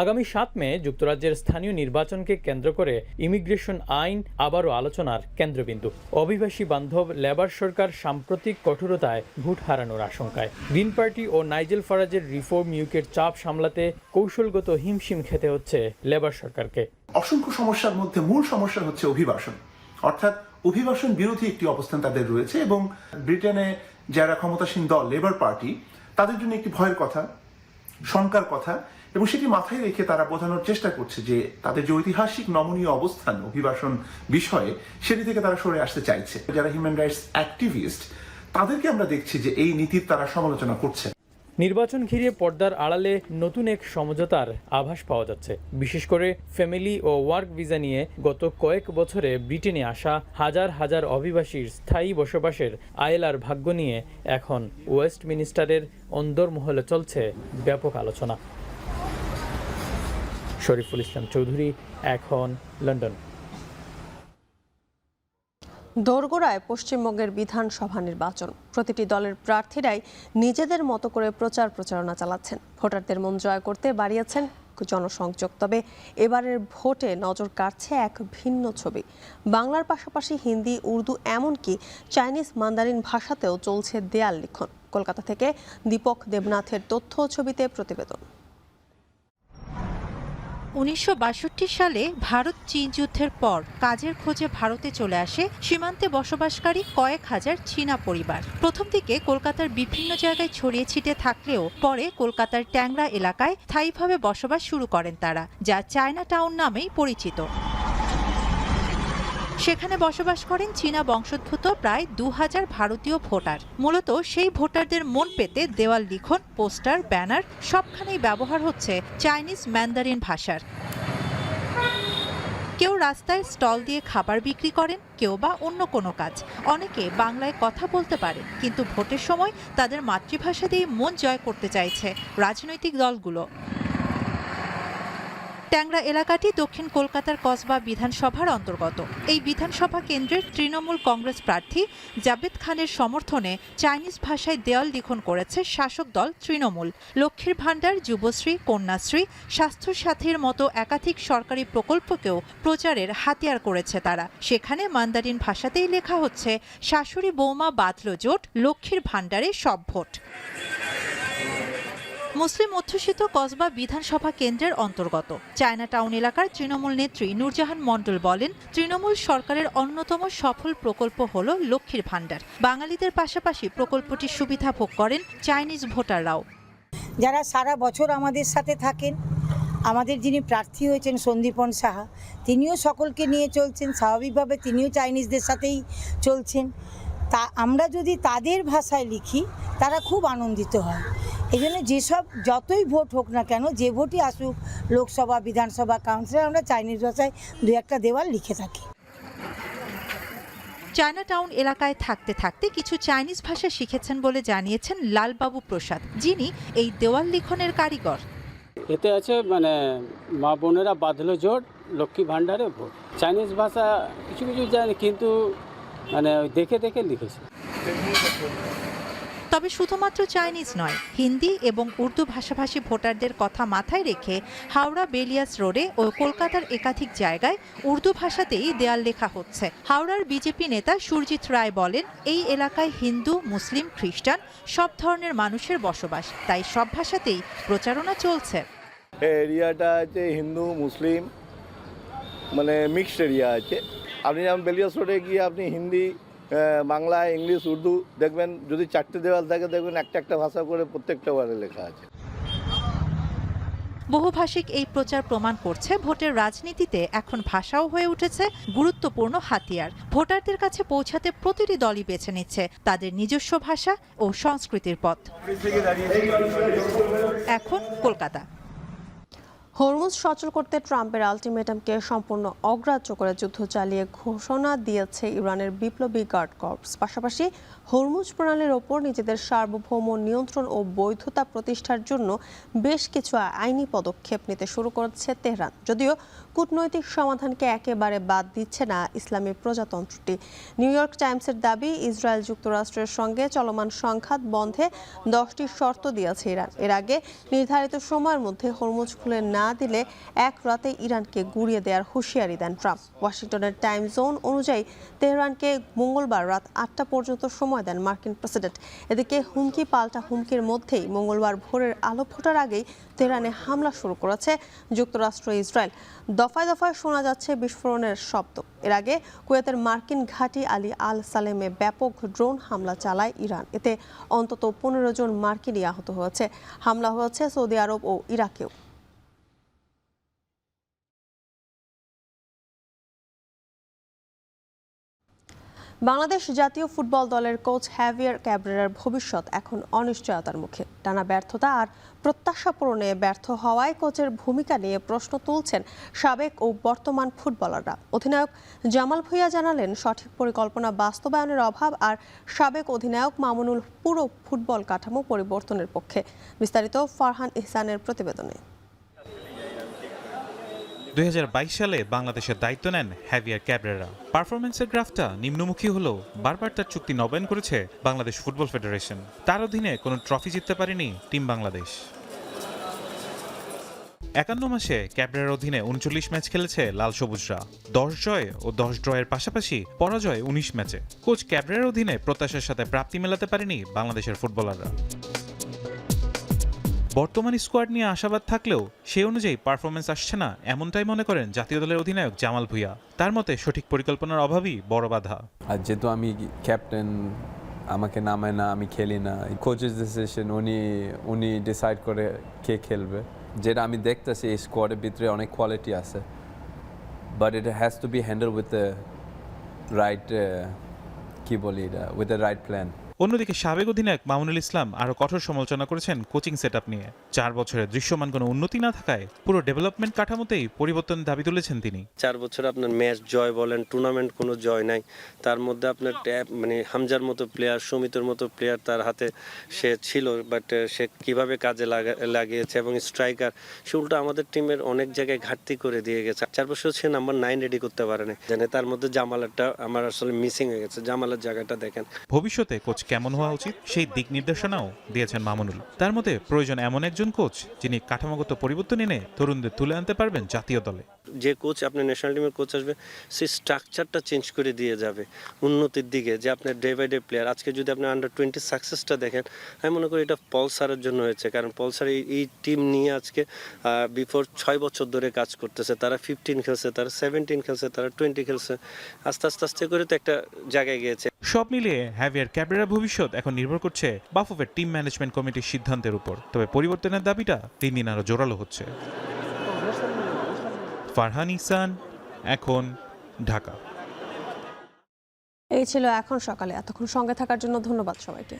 আগামী 7 মে যুক্তরাজ্যের স্থানীয় নির্বাচনকে কেন্দ্র করে ইমিগ্রেশন আইন আবারও আলোচনার কেন্দ্রবিন্দু। অভিবাসী বান্ধব লেবার সরকার সাম্প্রতিক কঠোরতায় ভোট হারানোর আশঙ্কায়। গ্রিন পার্টি ও নাইজেল ফারাজের রিফর্ম ইউকের চাপ সামলাতে কৌশলগত হিমশিম খেতে হচ্ছে লেবার সরকারকে। অসংখ্য সমস্যার মধ্যে মূল সমস্যা হচ্ছে অভিবাসন, অর্থাৎ অভিবাসন বিরোধী একটি অবস্থান তাদের রয়েছে এবং ব্রিটেনে যারা ক্ষমতাসীন দল লেবার পার্টি তাদের জন্য একটি ভয়ের কথা, শঙ্কার কথা, এবং সেটি মাথায় রেখে তারা বোঝানোর চেষ্টা করছে যে তাদের যে ঐতিহাসিক নমনীয় অবস্থান অভিবাসন বিষয়ে সেটি থেকে তারা সরে আসতে চাইছে। যারা হিউম্যান রাইটস অ্যাক্টিভিস্ট তাদেরকে আমরা দেখছি যে এই নীতির তারা সমালোচনা করছে। নির্বাচন ঘিরে পর্দার আড়ালে নতুন এক সমঝোতার আভাস পাওয়া যাচ্ছে। বিশেষ করে ফ্যামিলি ও ওয়ার্ক ভিসা নিয়ে গত কয়েক বছরে ব্রিটেনে আসা হাজার হাজার অভিবাসীর স্থায়ী বসবাসের আইএলআর ভাগ্য নিয়ে এখন ওয়েস্টমিনিস্টারের অন্দরমহলে চলছে ব্যাপক আলোচনা। শরীফুল ইসলাম চৌধুরী, এখন, লন্ডন। দোরগোড়ায় পশ্চিমবঙ্গের বিধানসভা নির্বাচন। প্রতিটি দলের প্রার্থীরাই নিজেদের মতো করে প্রচারণা চালাচ্ছেন। ভোটারদের মন জয় করতে বাড়িয়েছেন জনসংযোগ। তবে এবারের ভোটে নজর কাড়ছে এক ভিন্ন ছবি। বাংলার পাশাপাশি হিন্দি, উর্দু, এমনকি চাইনিজ মান্দারিন ভাষাতেও চলছে দেয়াল লিখন। কলকাতা থেকে দীপক দেবনাথের তথ্য ছবিতে প্রতিবেদন। 1962 সালে ভারত চীন যুদ্ধের পর কাজের খোঁজে ভারতে চলে আসে সীমান্তে বসবাসকারী কয়েক হাজার চীনা পরিবার। প্রথম দিকে কলকাতার বিভিন্ন জায়গায় ছড়িয়ে ছিটিয়ে থাকলেও পরে কলকাতার ট্যাংরা এলাকায় স্থায়ীভাবে বসবাস শুরু করেন তারা, যা চায়না টাউন নামেই পরিচিত। সেখানে বসবাস করেন চীনা বংশোদ্ভূত প্রায় 2000 ভারতীয় ভোটার। মূলত সেই ভোটারদের মন পেতে দেওয়াল লিখন, পোস্টার, ব্যানার সবখানেই ব্যবহার হচ্ছে চাইনিজ ম্যান্দারিন ভাষার। কেউ রাস্তায় স্টল দিয়ে খাবার বিক্রি করেন, কেউ বা অন্য কোনো কাজ। অনেকে বাংলায় কথা বলতে পারে, কিন্তু ভোটের সময় তাদের মাতৃভাষা দিয়ে মন জয় করতে চাইছে রাজনৈতিক দলগুলো। ট্যাংরা এলাকাটি দক্ষিণ কলকাতার কসবা বিধানসভার অন্তর্গত। এই বিধানসভা কেন্দ্রের তৃণমূল কংগ্রেস প্রার্থী জাবেদ খানের সমর্থনে চাইনিজ ভাষায় দেয়াল লিখন করেছে শাসক দল তৃণমূল। লক্ষ্মীর ভাণ্ডার, যুবশ্রী, কন্যাশ্রী, স্বাস্থ্যসাথীর মতো একাধিক সরকারি প্রকল্পকেও প্রচারের হাতিয়ার করেছে তারা। সেখানে মান্দারিন ভাষাতেই লেখা হচ্ছে, শাশুড়ি বৌমা বাঁধল জোট, লক্ষ্মীর ভাণ্ডারে সব ভোট। মুসলিম অধ্যুষিত কসবা বিধানসভা কেন্দ্রের অন্তর্গত চায়না টাউন এলাকার তৃণমূল নেত্রী নূরজাহান মণ্ডল বলেন, তৃণমূল সরকারের অন্যতম সফল প্রকল্প হল লক্ষ্মীর ভাণ্ডার। বাঙালিদের পাশাপাশি প্রকল্পটির সুবিধা ভোগ করেন চাইনিজ ভোটাররাও। যারা সারা বছর আমাদের সাথে থাকেন, আমাদের যিনি প্রার্থী হয়েছেন সন্দীপন সাহা, তিনিও সকলকে নিয়ে চলছেন। স্বাভাবিকভাবে তিনিও চাইনিজদের সাথেই চলছেন। তা আমরা যদি তাদের ভাষায় লিখি তারা খুব আনন্দিত হয়। এই জন্য যেসব যতই ভোট হোক না কেন, যে ভোটই আসুক, লোকসভা, বিধানসভা, কাউন্সিলে, আমরা চাইনিজ ভাষায় দু একটা দেওয়াল লিখে থাকি। চায়না টাউন এলাকায় থাকতে থাকতে কিছু চাইনিজ ভাষা শিখেছেন বলে জানিয়েছেন লালবাবু প্রসাদ, যিনি এই দেওয়াল লিখনের কারিগর। এতে আছে মানে মা বোনেরা বাঁধলো জোট, লক্ষ্মী ভাণ্ডারে ভোট। চাইনিজ ভাষা কিছু কিছু জানি, কিন্তু মানে দেখে দেখে লিখেছে। তবে শুধুমাত্র চাইনিজ নয়, হিন্দি এবং উর্দু ভাষাভাষী ভোটারদের কথা মাথায় রেখে হাওড়া বেলিয়াস রোডে ও কলকাতার একাধিক জায়গায় উর্দু ভাষাতেই দেয়াল লেখা হচ্ছে। হাওড়ার বিজেপি নেতা সুরজিৎ রায় বলেন, এই এলাকায় হিন্দু, মুসলিম, খ্রিস্টান সব ধরনের মানুষের বসবাস, তাই সব ভাষাতেই প্রচারণা চলছে। এরিয়াটা আছে হিন্দু মুসলিম মানে মিক্সড এরিয়া আছে। আপনি যেমন বেলিয়াস রোডে গিয়ে আপনি হিন্দি, বাংলা, ইংলিশ, উর্দু দেখবেন। যদি 4টে দেওয়াল থাকে দেখবেন একটা একটা ভাষা করে প্রত্যেকটা ওয়ার্ডে লেখা আছে। বহুভাষিক এই প্রচার প্রমাণ করছে ভোটের রাজনীতিতে এখন ভাষাও হয়ে উঠেছে গুরুত্বপূর্ণ হাতিয়ার। ভোটারদের কাছে পৌঁছাতে প্রতিটি দলই বেছে নিচ্ছে তাদের নিজস্ব ভাষা ও সংস্কৃতির পথ। এখন কলকাতা। হরমুজ সচল করতে ট্রাম্পের আলটিমেটামকে সম্পূর্ণ অগ্রাহ্য করে যুদ্ধ চালিয়ে ঘোষণা দিয়েছে ইরানের বিপ্লবী গার্ড কর্পস। পাশাপাশি হরমুজ প্রণালীর ওপর নিজেদের সার্বভৌম নিয়ন্ত্রণ ও বৈধতা প্রতিষ্ঠার জন্য বেশ কিছু আইনি পদক্ষেপ নিতে শুরু করেছে তেহরান। যদিও কূটনৈতিক সমাধানকে একেবারে বাদ দিচ্ছে না ইসলামী প্রজাতন্ত্রটি। নিউ ইয়র্ক টাইমসের দাবি, ইসরায়েল যুক্তরাষ্ট্রের সঙ্গে চলমান সংঘাত বন্ধে 10টি শর্ত দিয়েছে ইরান। এর আগে নির্ধারিত সময়ের মধ্যে হরমুজ খুলে না দিলে এক রাতে ইরানকে গুঁড়িয়ে দেওয়ার হুঁশিয়ারি দেন ট্রাম্প। ওয়াশিংটনের টাইম জোন অনুযায়ী তেহরানকে মঙ্গলবার রাত 8টা পর্যন্ত সময় দেন মার্কিন প্রেসিডেন্ট। এদিকে হুমকি পাল্টা হুমকির মধ্যেই মঙ্গলবার ভোরের আলো ফোটার আগেই তেহরানে হামলা শুরু করেছে যুক্তরাষ্ট্র ইসরায়েল। দফায় দফায় শোনা যাচ্ছে বিস্ফোরণের শব্দ। এর আগে কুয়েতের মার্কিন ঘাঁটি আলী আল সালেমে ব্যাপক ড্রোন হামলা চালায় ইরান। এতে অন্তত 15 জন মার্কিনই আহত হয়েছে। হামলা হয়েছে সৌদি আরব ও ইরাকেও। বাংলাদেশ জাতীয় ফুটবল দলের কোচ হ্যাভিয়ার ক্যাব্রেরার ভবিষ্যৎ এখন অনিশ্চয়তার মুখে। টানা ব্যর্থতা আর প্রত্যাশা পূরণে ব্যর্থ হওয়ায় কোচের ভূমিকা নিয়ে প্রশ্ন তুলছেন সাবেক ও বর্তমান ফুটবলাররা। অধিনায়ক জামাল ভুঁইয়া জানালেন, সঠিক পরিকল্পনা বাস্তবায়নের অভাব আর সাবেক অধিনায়ক মামুনুল পুরো ফুটবল কাঠামো পরিবর্তনের পক্ষে। বিস্তারিত ফারহান ইহসানের প্রতিবেদনে। 2022 সালে বাংলাদেশের দায়িত্ব নেন হ্যাভিয়ার ক্যাব্রেরা। পারফরমেন্সের গ্রাফটা নিম্নমুখী হলেও বারবার তার চুক্তি নবায়ন করেছে বাংলাদেশ ফুটবল ফেডারেশন। তার অধীনে কোনো ট্রফি জিততে পারেনি টিম বাংলাদেশ। 51 মাসে ক্যাব্রেরার অধীনে 39 ম্যাচ খেলেছে লাল সবুজরা। 10 জয় ও 10 ড্রয়ের পাশাপাশি পরাজয় 19 ম্যাচে। কোচ ক্যাব্রেরার অধীনে প্রত্যাশার সাথে প্রাপ্তি মেলাতে পারেনি বাংলাদেশের ফুটবলাররা। বর্তমান স্কোয়াড নিয়ে আশাবাদ থাকলেও সেই অনুযায়ী পারফরমেন্স আসছে না, এমনটাই মনে করেন জাতীয় দলের অধিনায়ক জামাল ভুঁইয়া। তার মতে সঠিক পরিকল্পনার অভাবই বড় বাধা। আর যেহেতু আমি ক্যাপ্টেন, আমাকে নামায় না, আমি খেলি না, কোচের ডিসিশন, উনি ডিসাইড করে কে খেলবে। যেটা আমি দেখতেছি এই স্কোয়াডের ভিতরে অনেক কোয়ালিটি আছে, but it has to be handle with the right, কি বলি এটা, উইথ দ্য রাইট প্ল্যান। অন্যদিকে সাবেক অধিনায়ক মামুনুল ইসলাম আরও কঠোর সমালোচনা করেছেন কোচিং সেটআপ নিয়ে। 4 বছরে দৃশ্যমান কোনো উন্নতি না থাকায় পুরো ডেভেলপমেন্ট কাঠামোতেই পরিবর্তন দাবি তুলেছেন তিনি। 4 বছর আপনার ম্যাচ জয় বলেন, টুর্নামেন্ট কোনো জয় নাই। তার মধ্যে আপনার মানে হামজার মতো প্লেয়ার, সুমিতের মতো প্লেয়ার তার হাতে সে ছিল, বাট সে কিভাবে কাজে লাগিয়েছে এবং স্ট্রাইকার সে উল্টো আমাদের টিমের অনেক জায়গায় ঘাটতি করে দিয়ে গেছে। 4 বছর সে নাম্বার 9 রেডি করতে পারেনি। জানে তার মধ্যে জামালেরটা আমার আসলে মিসিং হয়ে গেছে। জামালের জায়গাটা দেখেন। ভবিষ্যতে কোচ কেমন হওয়া উচিত সেই দিক নির্দেশনাও দিয়েছেন মামুনুল। তার মতে প্রয়োজন এমন একজন কোচ যিনি কাঠামোগত পরিবর্তন এনে তরুণদের তুলে আনতে পারবেন জাতীয় দলে। যে কোচ আপনার ন্যাশনাল টিমের কোচ আসবে, সেই স্ট্রাকচারটা চেঞ্জ করে দিয়ে যাবে উন্নতির দিকে, যে আপনার ডে বাই ডে প্লেয়ার। আজকে যদি আপনি আন্ডার-20 সাকসেসটা দেখেন, আমি মনে করি এটা পল স্যারের জন্য হয়েছে, কারণ পল স্যার এই টিম নিয়ে আজকে বিফোর 6 বছর ধরে কাজ করতেছে। তারা 15 খেলছে, তারা 17 খেলছে, তারা 20 খেলছে, আস্তে আস্তে করে তো একটা জায়গায় গিয়েছে। সব মিলিয়ে হ্যাভিয়ার ক্যাব্রেরার ভবিষ্যৎ এখন নির্ভর করছে বাফুফের টিম ম্যানেজমেন্ট কমিটির সিদ্ধান্তের উপর। তবে পরিবর্তনের দাবিটা দিন দিন আরো জোরালো হচ্ছে। ফারহান ইহসান, এখন, ঢাকা। এই ছিল এখন সকালে। এতক্ষণ সঙ্গে থাকার জন্য ধন্যবাদ সবাইকে।